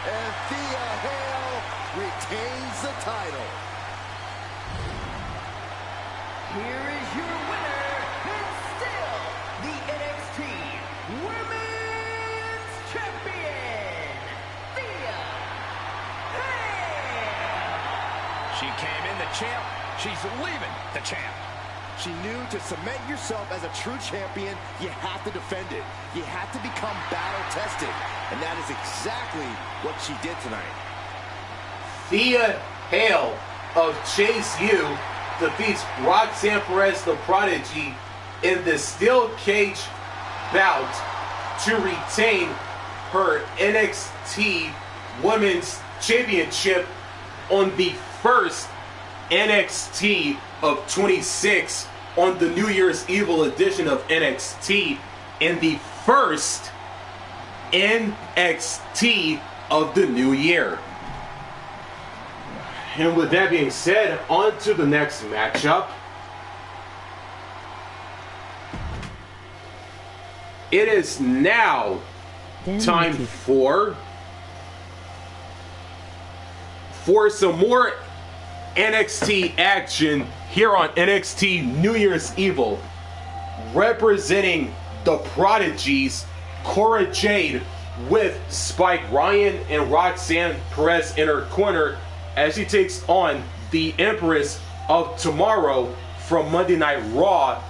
And Thea Hale retains the title. Here is your winner, and still the NXT Women's Champion, Thea Hale. She came in the champ. She's leaving the champ. She knew to cement yourself as a true champion, you have to defend it. You have to become battle-tested. And that is exactly what she did tonight. Thea Hale of Chase U defeats Roxanne Perez, the Prodigy, in the steel cage bout to retain her NXT Women's Championship on the first NXT of 26 on the New Year's Evil edition of NXT, and the first NXT of the new year. And with that being said, on to the next matchup. It is now time for some more NXT action here on NXT New Year's Evil. Representing the Prodigies, Cora Jade with Spike Ryan and Roxanne Perez in her corner as she takes on the Empress of Tomorrow from Monday Night Raw,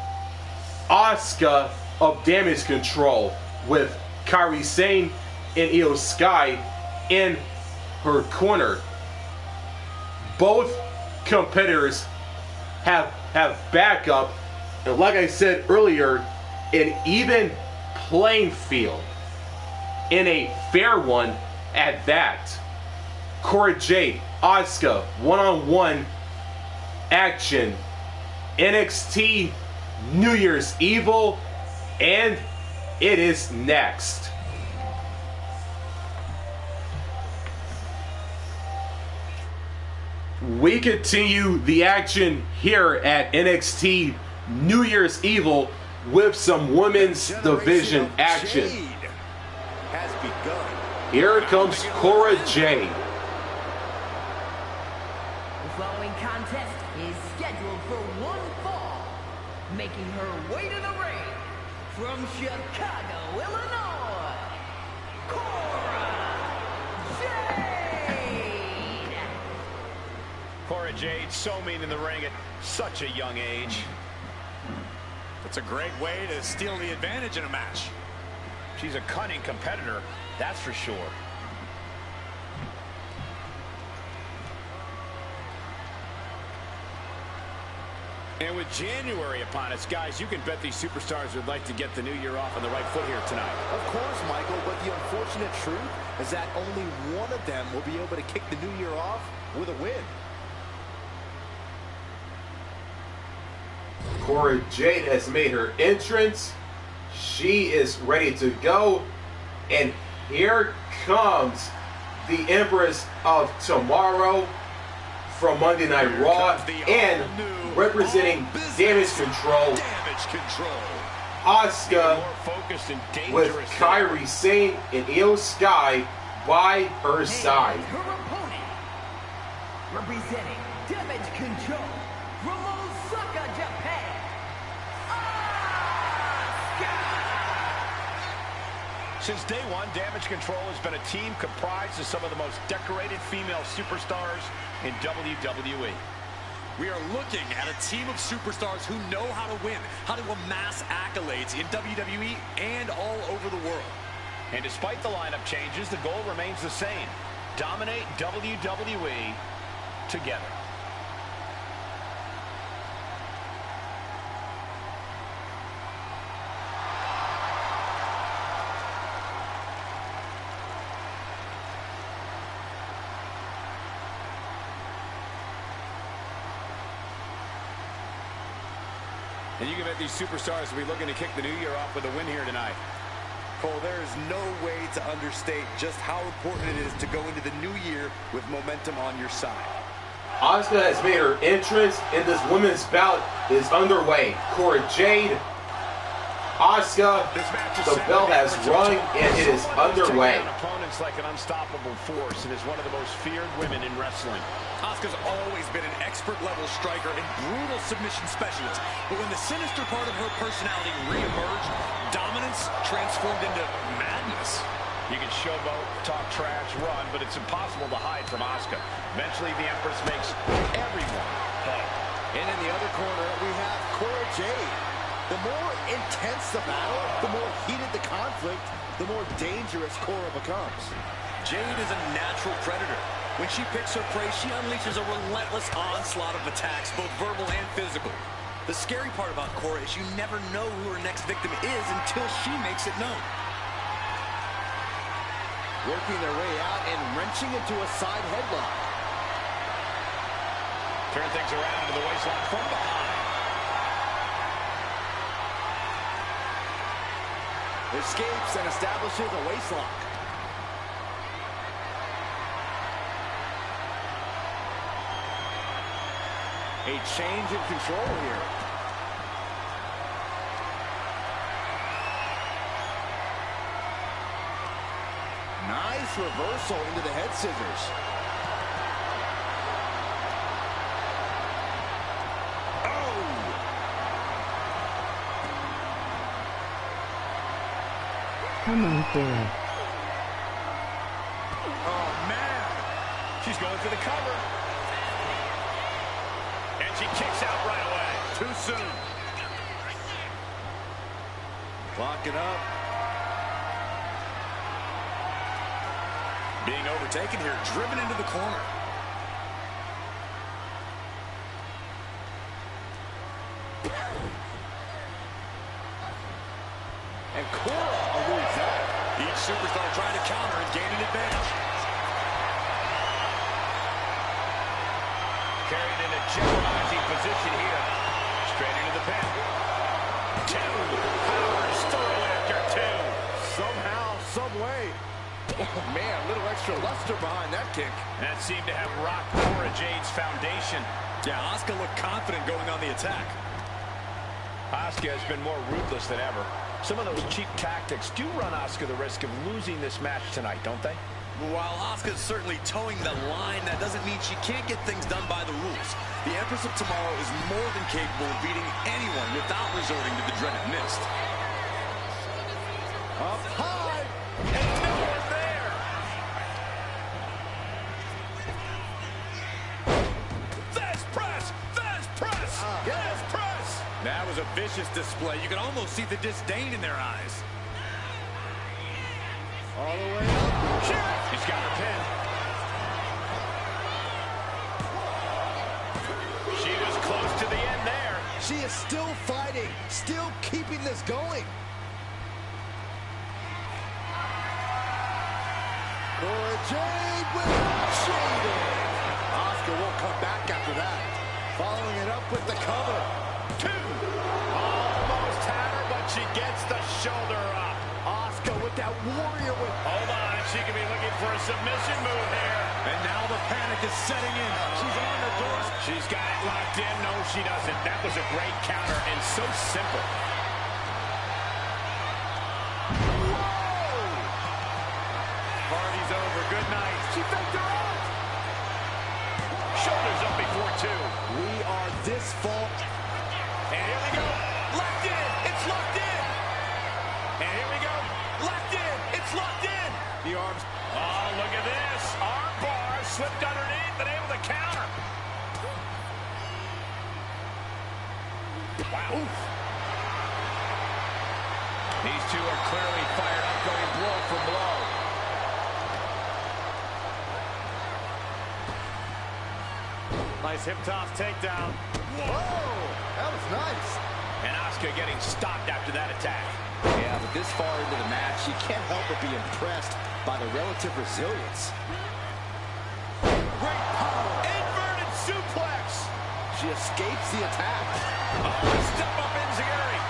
Asuka of Damage Control, with Kairi Sane and Io Sky in her corner. Both competitors have backup, and like I said earlier, an even playing field, in a fair one at that. Cora Jade, Asuka, one-on-one action, NXT New Year's Evil, and it is next. We continue the action here at NXT New Year's Evil with some women's division action. Has begun. Here comes Cora Jade. The following contest is scheduled for one fall. Making her way to the ring from Chicago, Illinois, Cora Jade. Cora Jade, so mean in the ring at such a young age. It's a great way to steal the advantage in a match. She's a cunning competitor, that's for sure. And with January upon us, guys, you can bet these superstars would like to get the new year off on the right foot here tonight. Of course, Michael, but the unfortunate truth is that only one of them will be able to kick the new year off with a win. Cora Jade has made her entrance. She is ready to go. And here comes the Empress of Tomorrow from Monday Night Raw, and representing Damage Control, Asuka with Kairi Sane and Io Sky by her side. Her opponent, representing Damage Control, from Osaka, Japan, Asuka! Since day one, Damage Control has been a team comprised of some of the most decorated female superstars in WWE. We are looking at a team of superstars who know how to win, how to amass accolades in WWE and all over the world. And despite the lineup changes, the goal remains the same. Dominate WWE together. And you can bet these superstars will be looking to kick the new year off with a win here tonight. Cole, there is no way to understate just how important it is to go into the new year with momentum on your side. Asuka has made her entrance, and this women's bout is underway. Cora Jade, Asuka, the bell has rung, and it is underway. Opponents like an unstoppable force, and is one of the most feared women in wrestling. Asuka's always been an expert-level striker and brutal submission specialist. But when the sinister part of her personality re-emerged, dominance transformed into madness. You can showboat, talk trash, run, but it's impossible to hide from Asuka. Eventually, the Empress makes everyone pay. And in the other corner, we have Cora Jade. The more intense the battle, the more heated the conflict, the more dangerous Cora becomes. Jade is a natural predator. When she picks her prey, she unleashes a relentless onslaught of attacks, both verbal and physical. The scary part about Cora is you never know who her next victim is until she makes it known. Working their way out and wrenching into a side headlock. Turn things around to the waistline from behind. Escapes and establishes a waistlock. A change in control here. Nice reversal into the head scissors. Come on, Thea. Oh, man. She's going for the cover. And she kicks out right away. Too soon. Locking up. Being overtaken here, driven into the corner. And Cora eludes that. Each superstar trying to counter and gain an advantage. Carried in a jeopardizing position here. Straight into the pin. Two. Powers through after two. Somehow, some way. Oh, man, a little extra luster behind that kick. That seemed to have rocked Cora Jade's foundation. Yeah, Asuka looked confident going on the attack. Asuka has been more ruthless than ever. Some of those cheap tactics do run Asuka the risk of losing this match tonight, don't they? While Asuka's certainly towing the line, that doesn't mean she can't get things done by the rules. The Empress of Tomorrow is more than capable of beating anyone without resorting to the dreaded mist. Up high. And no one there. There's press. There's press. There's press. That was a vicious display. You can almost see the disdain in their eyes. All the way up. She's got her pin. She was close to the end there. She is still fighting, still keeping this going. Cora Jade with shading. Asuka won't come back after that. Following it up with the cover. Two. Almost had her, but she gets the shoulder up. Asuka with that warrior whip. Hold on, she could be looking for a submission move here. And now the panic is setting in. She's on her doors. She's got it locked in. No, she doesn't. That was a great counter and so simple. Whoa! Party's over. Good night. She faked her out. Shoulders up before two. We are this far. And here we go. Locked in. It's locked in. And here we go. Locked in. It's locked in. The arms. Oh, look at this. Arm bar slipped underneath and able to counter. Wow. Oof. These two are clearly fired up, going blow for blow. Nice hip toss takedown. Whoa, that was nice. And Asuka getting stopped after that attack. Yeah, but this far into the match, you can't help but be impressed by the relative resilience. Great power. Inverted suplex. She escapes the attack. Oh, step up Enziguri.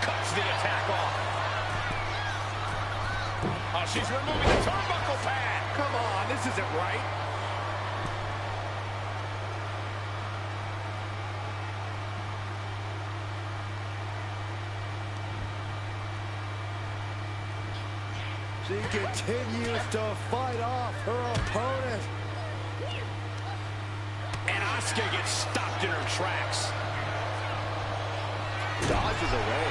Cuts the attack off. Oh, she's removing the turnbuckle pad. Come on, this isn't right. She continues to fight off her opponent. And Asuka gets stopped in her tracks. Dodges away.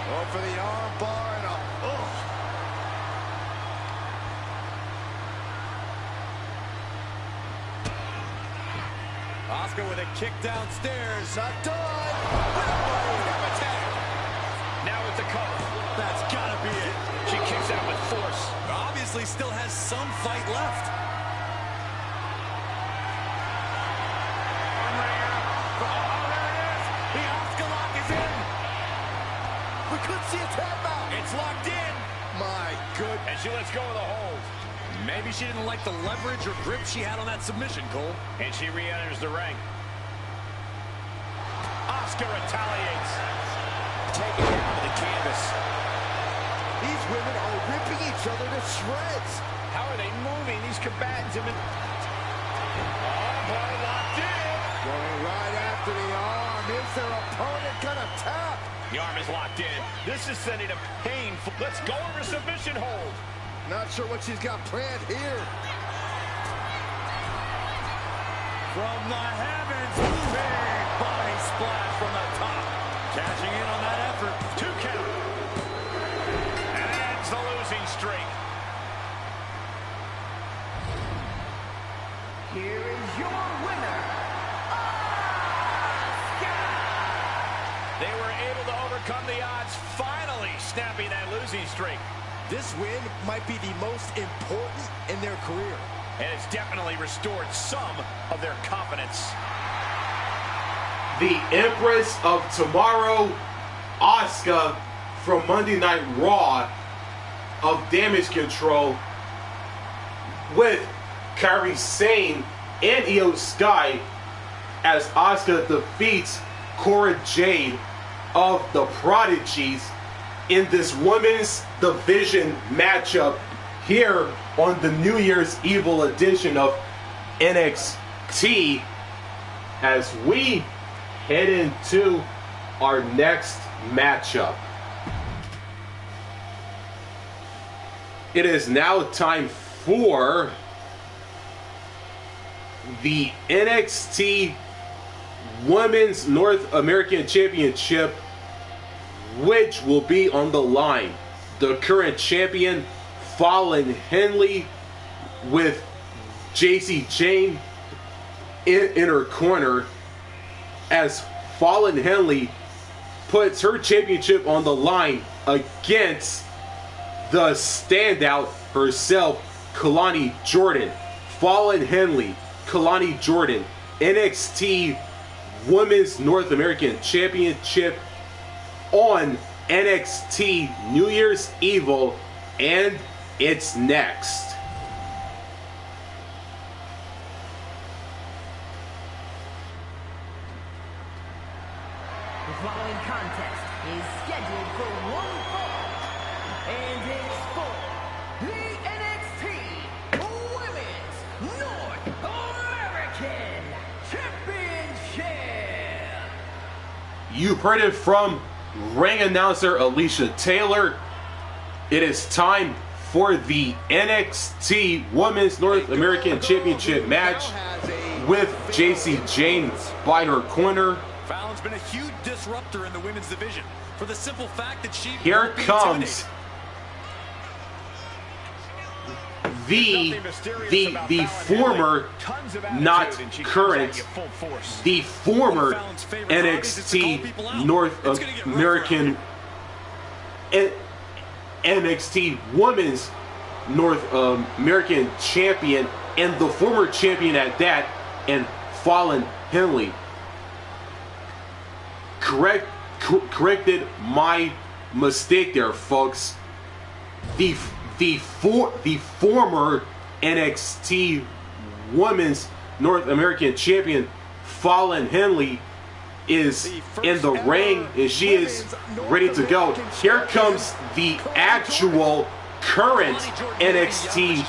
Going for the arm bar and a... Asuka with a kick downstairs. Not done. Now with the cover. That's gotta be it. She kicks out with force. Obviously still has some fight left. The Asuka lock is in. We could see a tap out. It's locked in. My goodness. And she lets go of the hold. Maybe she didn't like the leverage or grip she had on that submission, Cole. And she re-enters the ring. Asuka retaliates. Taken down to the canvas. These women are ripping each other to shreds. How are they moving? These combatants have been... Oh, boy, locked in. Going right after the arm. Is their opponent gonna tap? The arm is locked in. This is sending a painful... Let's go over submission hold. Not sure what she's got planned here. From the heavens, big body splash from the top. Cashing in on that effort. 2 count. And ends the losing streak. Here is your winner, Asuka! They were able to overcome the odds, finally snapping that losing streak. This win might be the most important in their career. And it's definitely restored some of their confidence. The Empress of Tomorrow, Asuka, from Monday Night Raw of Damage Control, with Kairi Sane and Io Sky, as Asuka defeats Cora Jade of the Prodigies in this women's division matchup here on the New Year's Evil edition of NXT, as we head into our next matchup. It is now time for the NXT Women's North American Championship, which will be on the line. The current champion, Fallon Henley, with JC Jane in her corner, as Fallon Henley puts her championship on the line against the standout herself, Kalani Jordan. Fallon Henley, Kalani Jordan, NXT Women's North American Championship on NXT New Year's Evil, and it's next. The following contest is scheduled for one fall, and it's for the NXT Women's North American Championship. You've heard it from ring announcer Alicia Taylor. it is time for the NXT Women's North American Championship match with JC Jane by her corner. Fallon's been a huge disruptor in the women's division for the simple fact that she here comes the former, not current, the former NXT North American NXT Women's North American Champion, and the former champion at that, and Fallon Henley. Corrected my mistake there, folks. The former NXT Women's North American Champion, Fallon Henley, is in the ring, and she is ready to go. Here comes the actual current NXT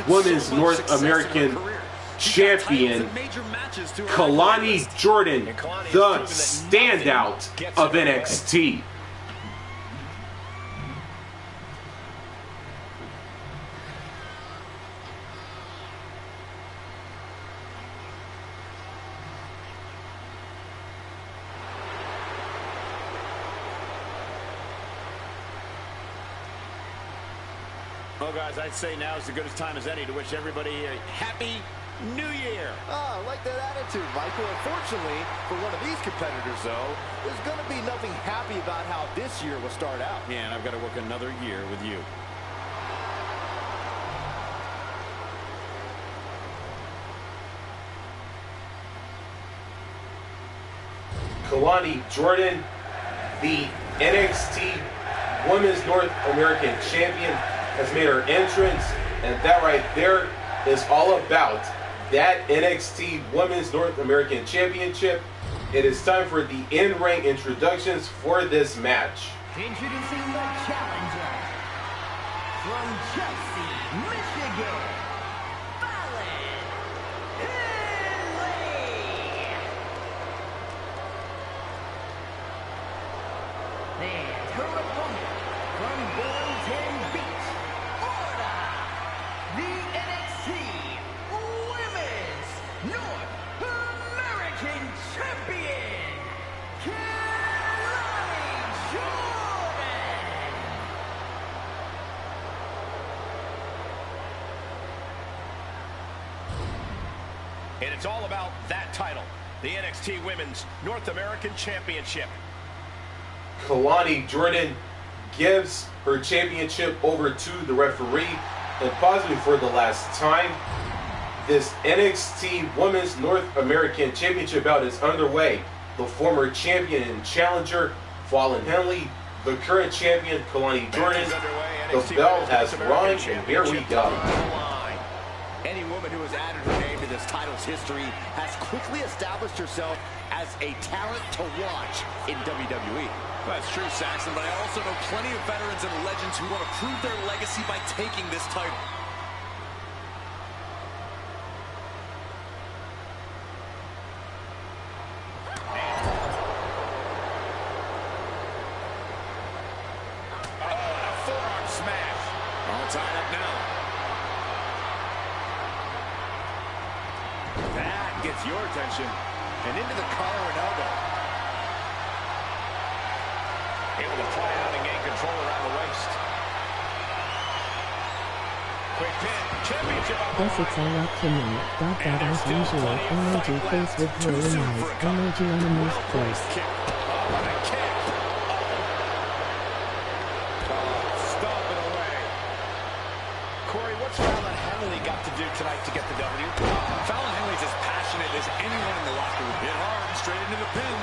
Women's North American Champion, Kalani Jordan, the standout of NXT. Well, guys, I'd say now is as good a time as any to wish everybody a happy New Year. I like that attitude, Michael. Unfortunately, for one of these competitors, though, there's going to be nothing happy about how this year will start out. Yeah, and I've got to work another year with you. Kalani Jordan, the NXT Women's North American Champion, has made her entrance, and that right there is all about that NXT Women's North American Championship. It is time for the in-ring introductions for this match. Introducing the challenger from Chelsea, Michigan, Fallon Henley. And her opponent from Boynton Beach, Florida, the NXT Women's North American Champion, Kalani Jordan. And it's all about that title, the NXT Women's North American Championship. Kalani Jordan gives her championship over to the referee, and possibly for the last time. This NXT Women's North American Championship bout is underway. The former champion and challenger, Fallon Henley, the current champion, Kalani Jordan. The bell has rung, and here we go. Any woman who has added her name to this title's history has quickly established herself as a talent to watch in WWE. That's true, Saxon, but I also know plenty of veterans and legends who want to prove their legacy by taking this title. Forearm smash. All tied up now. That gets your attention. And into the collar and elbow. Able to fly out and gain control around the waist. Quick pin. Championship up. Guess it's all up to me. Dot as usual. Energy face with her in eyes. Energy on a move place. What a kick. Stomp it away. Corey, what's Fallon Henley got to do tonight to get the W? Fallon Henley's as passionate as anyone in the locker room. Hit hard and straight into the pin.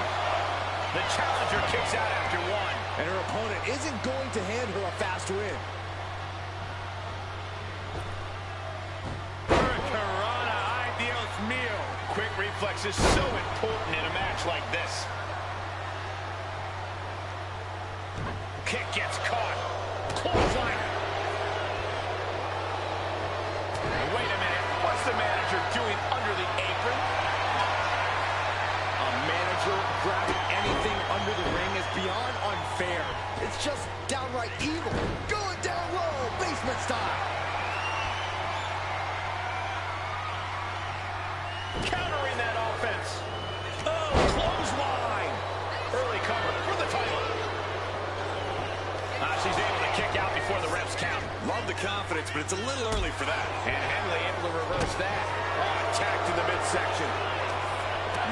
The challenger kicks out after one. And her opponent isn't going to hand her a fast win. Hurricanrana, ideals meal. Quick reflex is so important in a match like this. Kick gets caught. Clothesline. Wait a minute. What's the manager doing under the apron? A manager grabbing anything under the ring is beyond unfair. It's just downright evil. Good love the confidence, but it's a little early for that. And Henley able to reverse that. Oh, attacked in the midsection.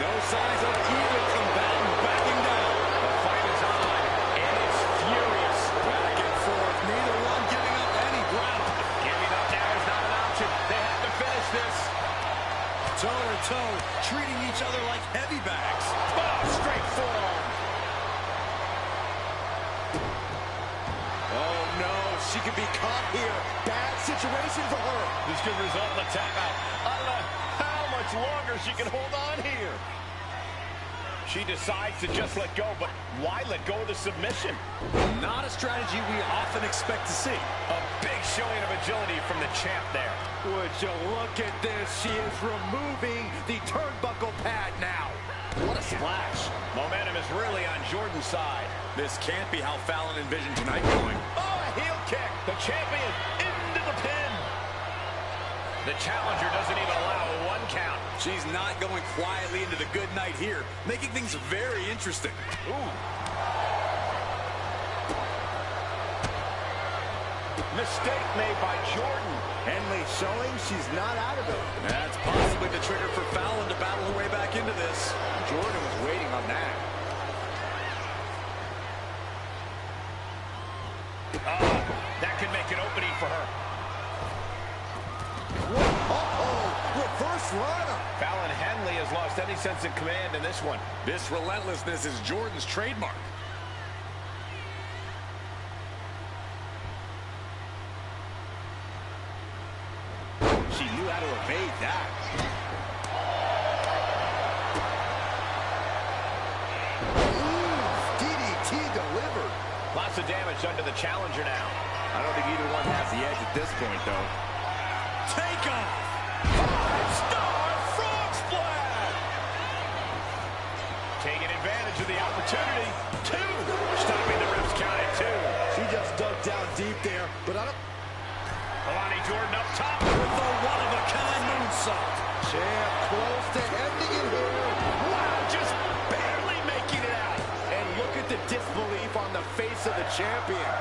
No signs of either combatant backing down. The fight is on, and it's furious. Back and forth, neither one giving up any ground. Giving up now is not an option. They have to finish this. Toe-to-toe, treating each other like heavy bags. Oh, straight forearm. Oh, no. She could be caught here. Bad situation for her. This could result in a tap out. I don't know how much longer she can hold on here. She decides to just let go, but why let go of the submission? Not a strategy we often expect to see. A big showing of agility from the champ there. Would you look at this? She is removing the turnbuckle pad now. What a splash. Momentum is really on Jordan's side. This can't be how Fallon envisioned tonight going. Oh, a heel kick. The champion into the pin. The challenger doesn't even allow a 1 count. She's not going quietly into the good night here, making things very interesting. Ooh. Mistake made by Jordan. Henley showing she's not out of it. That's possibly the trigger for Fallon to battle her way back into this. Jordan was waiting on that. Oh, that could make an opening for her. Reverse runner. Fallon Henley has lost any sense of command in this one. This relentlessness is Jordan's trademark. She knew how to evade that. Ooh, DDT delivered. Lots of damage done to the challenger now. I don't think either one has the edge at this point, though. Take off. 5-star frog splash. Taking advantage of the opportunity. 2. Stopping the ref's count at 2. She just dug down deep there, but I don't... Alani Jordan up top. With the one-of-a-kind moonsault. Champ close to ending it here. Wow, just barely making it out. And look at the disbelief on the face of the champion.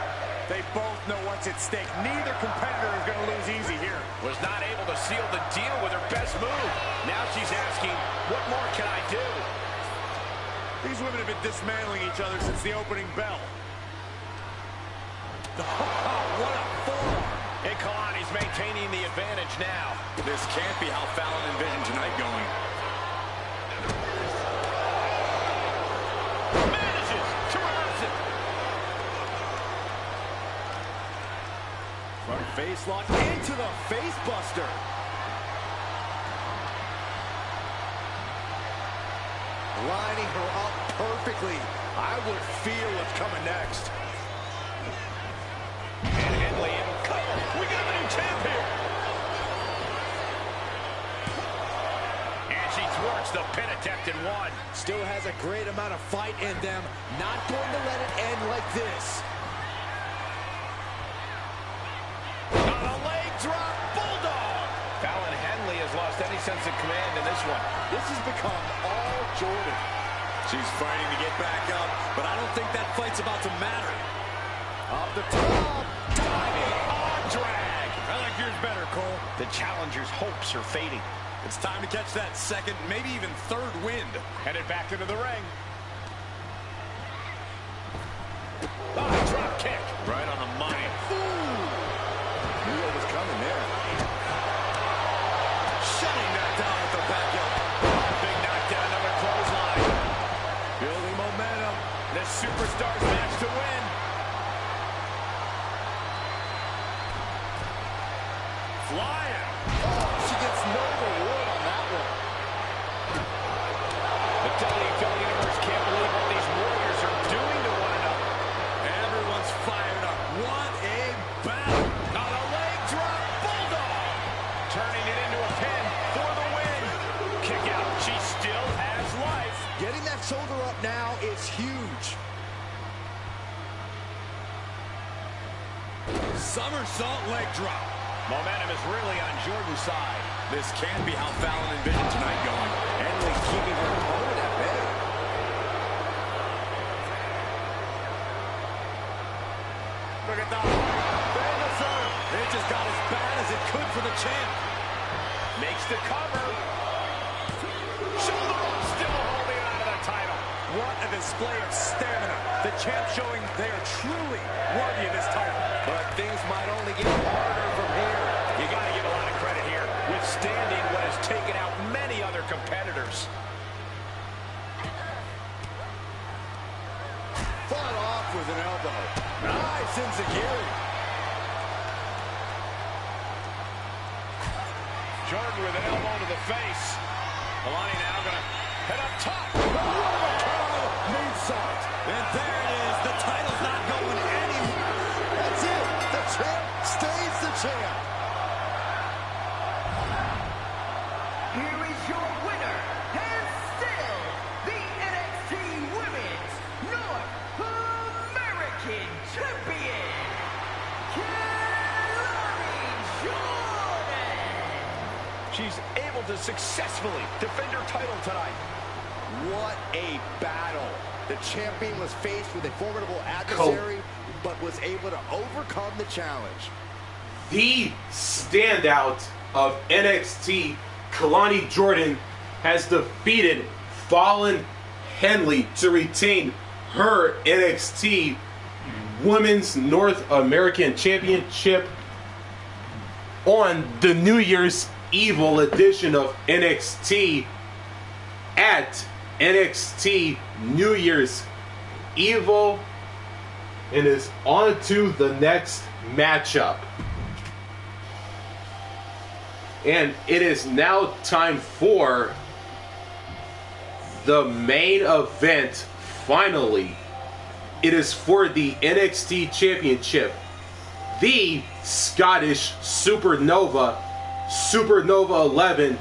They both know what's at stake. Neither competitor is going to lose easy here. Was not able to seal the deal with her best move. Now she's asking, what more can I do? These women have been dismantling each other since the opening bell. What a forearm. And Kalani's maintaining the advantage now. This can't be how Fallon envisioned tonight going. Manages to reverse it. Front face lock into the face buster. Lining her up perfectly. I would feel what's coming next. And Henley in cover. We got a new champ here. And she thwarts the pin attempt in 1. Still has a great amount of fight in them. Not going to let it end like this. On a leg drop, bulldog. Fallon Henley has lost any sense of command in this one. This has become all Jordan. She's fighting to get back up, but I don't think that fight's about to matter. Up the top. Diving on drag. I like yours better, Cole. The challenger's hopes are fading. It's time to catch that second, maybe even third wind. Headed back into the ring. Oh, drop kick. Right on the money. Knew what was coming there. Shutting that down with the back heel. Big knockdown, another clothesline. Building momentum. This superstar's match to win. Flying. Oh, she gets no reward on that one. The WWE Universe can't believe what these warriors are doing to one another. Everyone's fired up. What a battle. On a leg drop, bulldog. Turning it into a pin for the win. Kick out. She still has life. Getting that shoulder up now is huge. Somersault leg drop. Momentum is really on Jordan's side. This can't be how Fallon envisioned tonight going. Henley keeping her opponent at bay. Look at that. It just got as bad as it could for the champ. Makes the cover. Shoulder up, still holding on to the title. What a display of stamina. The champ showing they are truly worthy of this title. But things might only get harder from here. You got to give a lot of credit here, withstanding what has taken out many other competitors. Fought off with an elbow. Nice enziguri. Jordan with an elbow to the face. Alani now going to head up top. Moonsault. And there it is. The title's not going anywhere. That's it. The champ stays the champ. Here is your winner, and still the NXT Women's North American Champion, Jordan. She's able to successfully defend her title tonight. What a battle. The champion was faced with a formidable adversary, but was able to overcome the challenge. The standout of NXT, Kalani Jordan, has defeated Fallon Henley to retain her NXT Women's North American Championship on the New Year's Evil edition of NXT at NXT New Year's Evil, and is on to the next matchup. And it is now time for the main event. Finally, it is for the NXT Championship. The Scottish Supernova 11,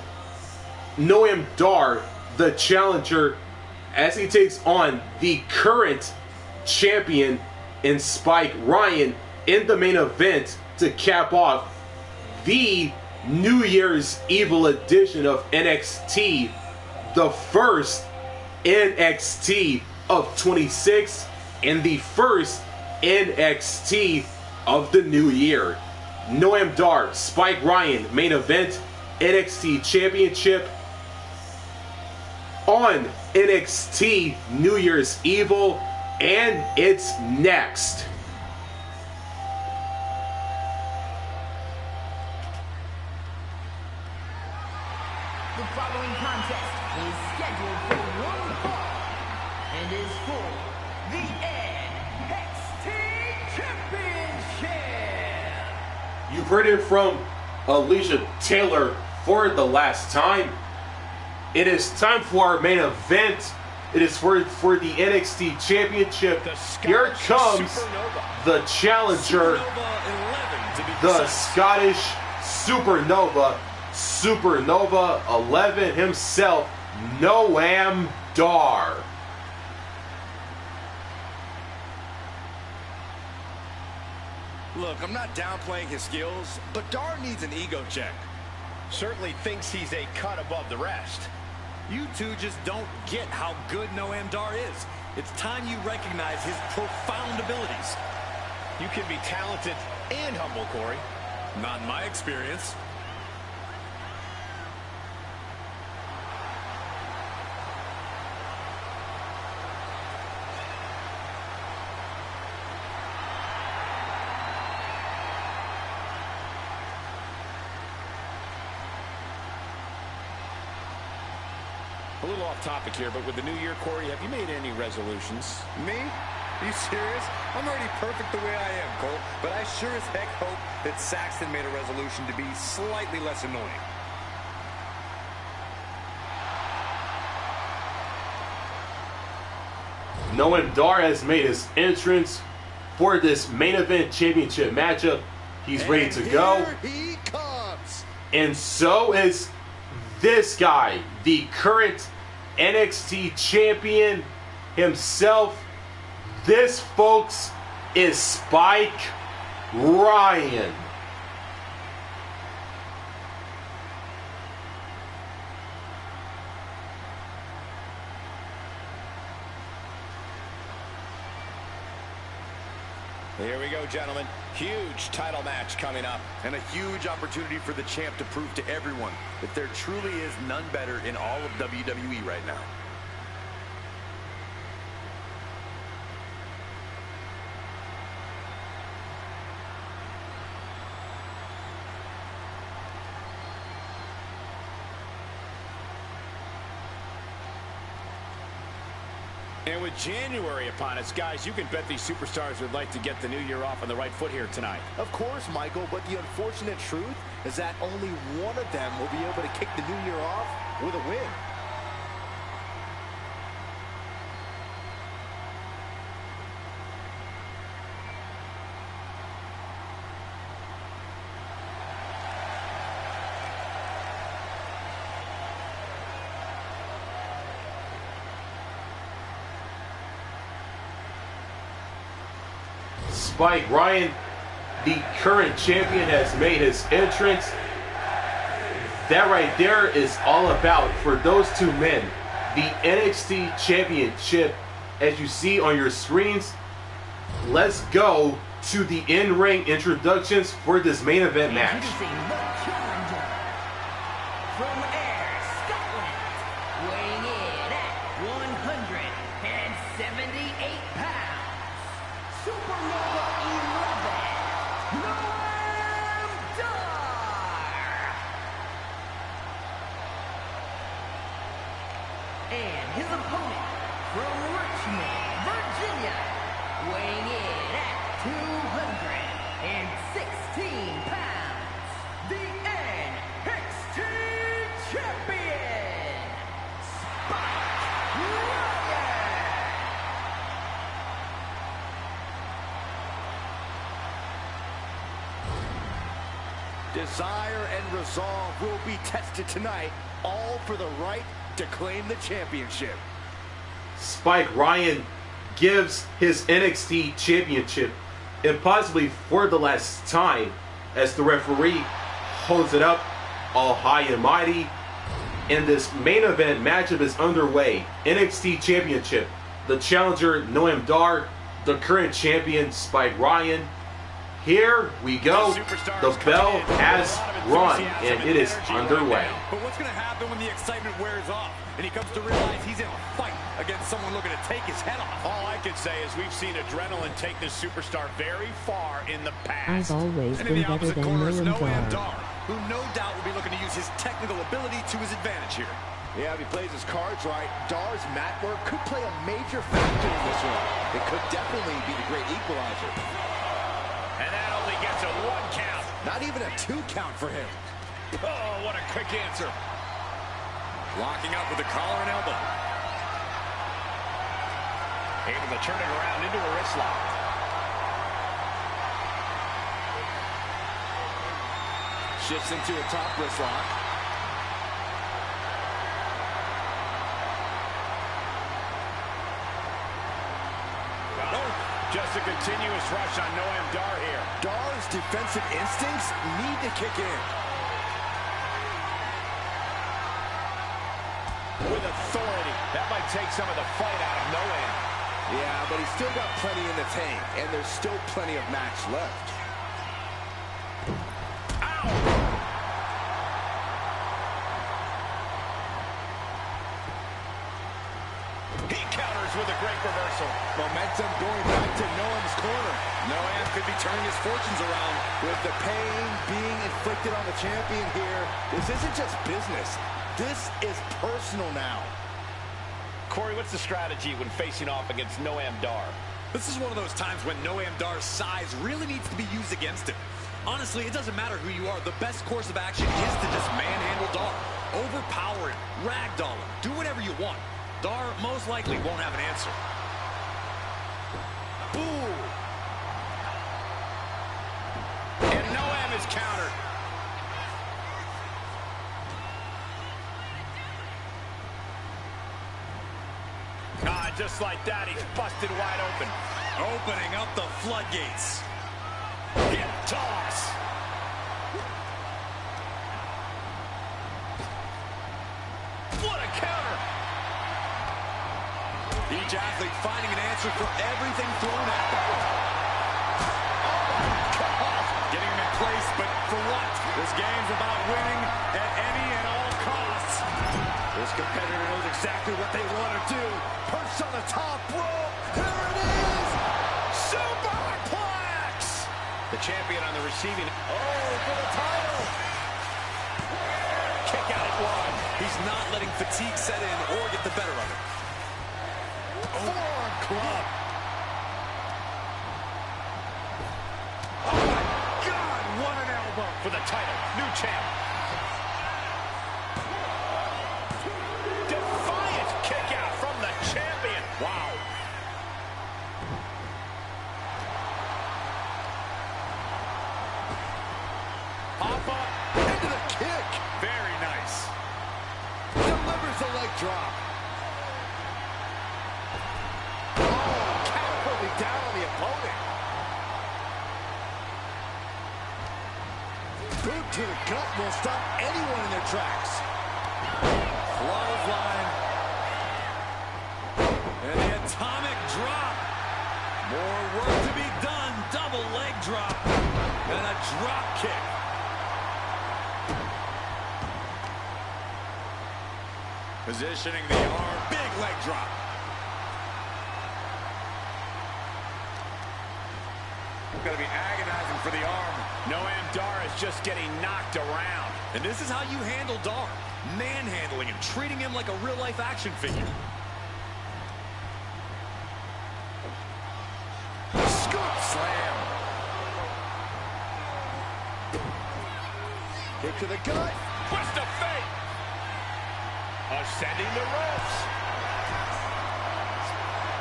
Noam Dar, the challenger, as he takes on the current champion in Spike Ryan in the main event to cap off the New Year's Evil edition of NXT, the first NXT of 26 and the first NXT of the new year. Noam Dar, Spike Ryan, main event, NXT Championship on NXT New Year's Evil, and it's next. The following contest is scheduled for one fall and is for the NXT Championship. You've heard it from Alicia Taylor for the last time. It is time for our main event. It is for the NXT Championship. Here comes the challenger, the Scottish Supernova 11 himself, Noam Dar. Look, I'm not downplaying his skills, but Dar needs an ego check. Certainly thinks he's a cut above the rest. You two just don't get how good Noam Dar is. It's time you recognize his profound abilities. You can be talented and humble, Corey. Not in my experience. A little off topic here, but with the new year, Corey, have you made any resolutions? Me? Are you serious? I'm already perfect the way I am, Cole. But I sure as heck hope that Saxton made a resolution to be slightly less annoying. Noam Dar has made his entrance for this main event championship matchup. He's ready to go. Here he comes. And so is this guy, the current NXT champion himself. This, folks, is Spike Ryan. Here we go, gentlemen. Huge title match coming up. And a huge opportunity for the champ to prove to everyone that there truly is none better in all of WWE right now. And with January upon us, guys, you can bet these superstars would like to get the new year off on the right foot here tonight. Of course, Michael, but the unfortunate truth is that only one of them will be able to kick the new year off with a win. Spike Ryan, the current champion, has made his entrance. That right there is all about, for those two men, the NXT Championship, as you see on your screens. Let's go to the in-ring introductions for this main event match. Introducing the challenger from Ayr, Scotland, weighing in at 178 pounds, Supernova 11, Noam Dar. And his opponent from Richmond, Virginia, weighing in at 216 pounds, the NXT Champion, Spike Ryan. Desire and resolve will be tested tonight, all for the right to claim the championship. Spike Ryan gives his NXT Championship, and possibly for the last time, as the referee holds it up all high and mighty. And this main event matchup is underway. NXT Championship, the challenger Noam Dar, the current champion Spike Ryan. Here we go. The bell has run, and it is underway. But what's going to happen when the excitement wears off and he comes to realize he's in a fight against someone looking to take his head off? All I can say is we've seen adrenaline take this superstar very far in the past. I've always And in been the better opposite than corner is Noam Noam Dar. Dar, who no doubt will be looking to use his technical ability to his advantage here. Yeah, if he plays his cards right, Dar's mat work could play a major factor in this one. It could definitely be the great equalizer. And that only gets a 1 count. Not even a 2 count for him. Oh, what a quick answer. Locking up with the collar and elbow. Able to turn it around into a wrist lock. Shifts into a top wrist lock. Just a continuous rush on Noam Dar here. Dar's defensive instincts need to kick in. With authority. That might take some of the fight out of Noam. Yeah, but he's still got plenty in the tank, and there's still plenty of match left. With a great reversal. Momentum going back to Noam's corner. Noam could be turning his fortunes around. With the pain being inflicted on the champion here, this isn't just business. This is personal now. Corey, what's the strategy when facing off against Noam Dar? This is one of those times when Noam Dar's size really needs to be used against him. Honestly, it doesn't matter who you are. The best course of action is to just manhandle Dar. Overpower him, ragdoll him, do whatever you want. Dar most likely won't have an answer. Ooh. And Noam is countered. Ah, just like that, he's busted wide open. Opening up the floodgates. Hip toss. What a counter. Each athlete finding an answer for everything thrown at them. Getting him in place, but for what? This game's about winning at any and all costs. This competitor knows exactly what they want to do. Perched on the top rope. Here it is! Superplex! The champion on the receiving. Oh, for the title! Kick out at one. He's not letting fatigue set in or get the better of him. Forearm club. Oh my God, what an elbow. For the title, new champ. Defiant kick out from the champion. Wow. Pop up into the kick. Very nice. Delivers the leg drop. Oh, catapulting down on the opponent. Boot to the gut will stop anyone in their tracks. Clothesline. And the atomic drop. More work to be done. Double leg drop. And a drop kick. Positioning the arm. Big leg drop. Going to be agonizing for the arm. Noam Dar is just getting knocked around. And this is how you handle Dar. Manhandling him, treating him like a real-life action figure. Scoop slam. Kick to the gut. Twist of fate. Ascending the ropes.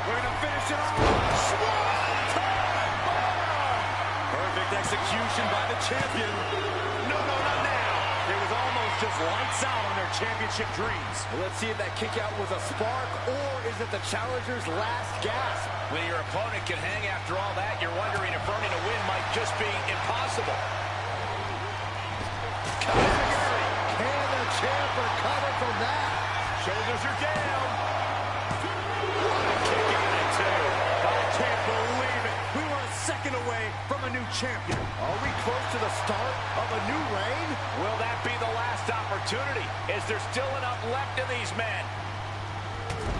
We're going to finish it off. Perfect execution by the champion. No, not now. It was almost just lights out on their championship dreams. Let's see if that kick out was a spark, or is it the challenger's last gasp? When your opponent can hang after all that, you're wondering if earning a win might just be impossible. Can the champ recover from that? Shoulders are down. What a kick out at two. I can't believe it. We were a second away from a new champion. Are we close to the start of a new reign? Will that be the last opportunity? Is there still enough left in these men?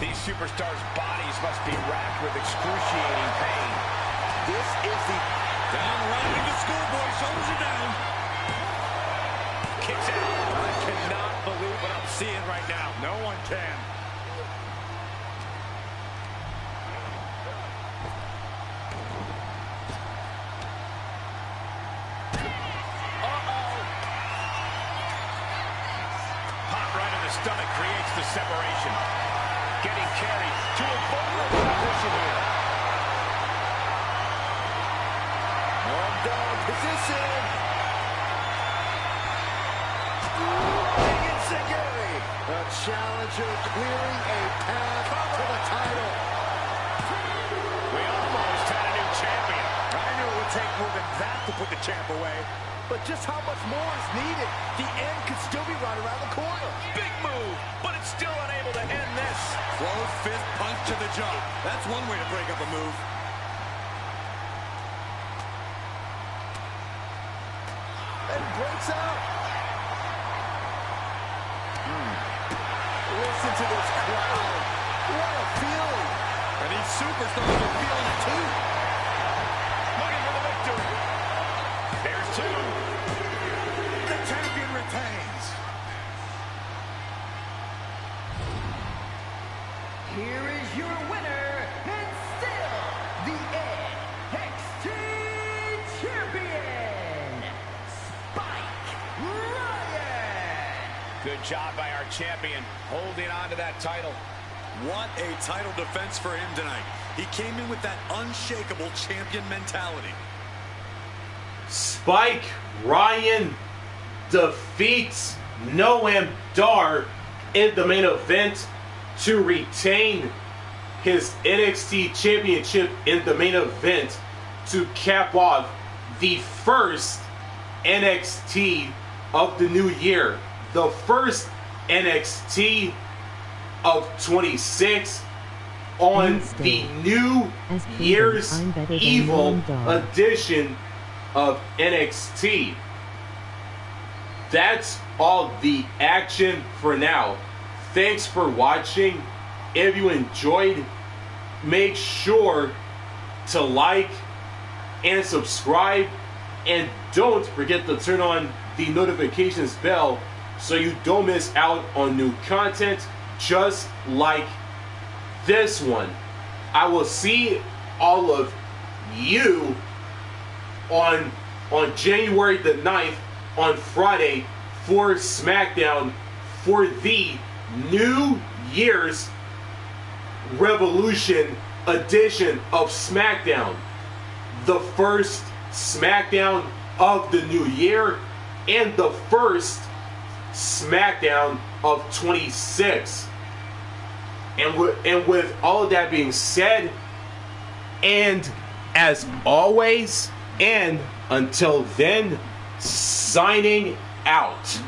These superstars' bodies must be racked with excruciating pain. This is the Down right into schoolboy. Shoulders are down. Kicks out. I cannot believe what I'm seeing right now. No one can. Pop right in the stomach creates the separation. Getting carried to a vulnerable position here. one down position. The challenger clearing a path to the title. We almost had a new champion. I knew it would take more than that to put the champ away. But just how much more is needed? The end could still be right around the corner. Big move, but it's still unable to end this. Closed fist punch to the jaw. That's one way to break up a move. And breaks out. Listen to this crowd. What a feeling. And these superstars are feeling it too. Looking for the victory. There's two. The champion retains. Here is your winner, and still the NXT Champion, Spike Ryan. Good job by our champion, holding on to that title. What a title defense for him tonight. He came in with that unshakable champion mentality. Spike Ryan defeats Noam Dar in the main event to retain his NXT Championship in the main event to cap off the first NXT of the new year. The first NXT of 26 on the New Year's Evil edition of NXT. That's all the action for now. Thanks for watching. If you enjoyed, make sure to like and subscribe, and don't forget to turn on the notifications bell so you don't miss out on new content just like this one. I will see all of you on January the 9th on Friday for SmackDown for the New Year's Revolution edition of SmackDown. The first SmackDown of the new year and the first SmackDown of 26. And with all of that being said, and as always, and until then, signing out.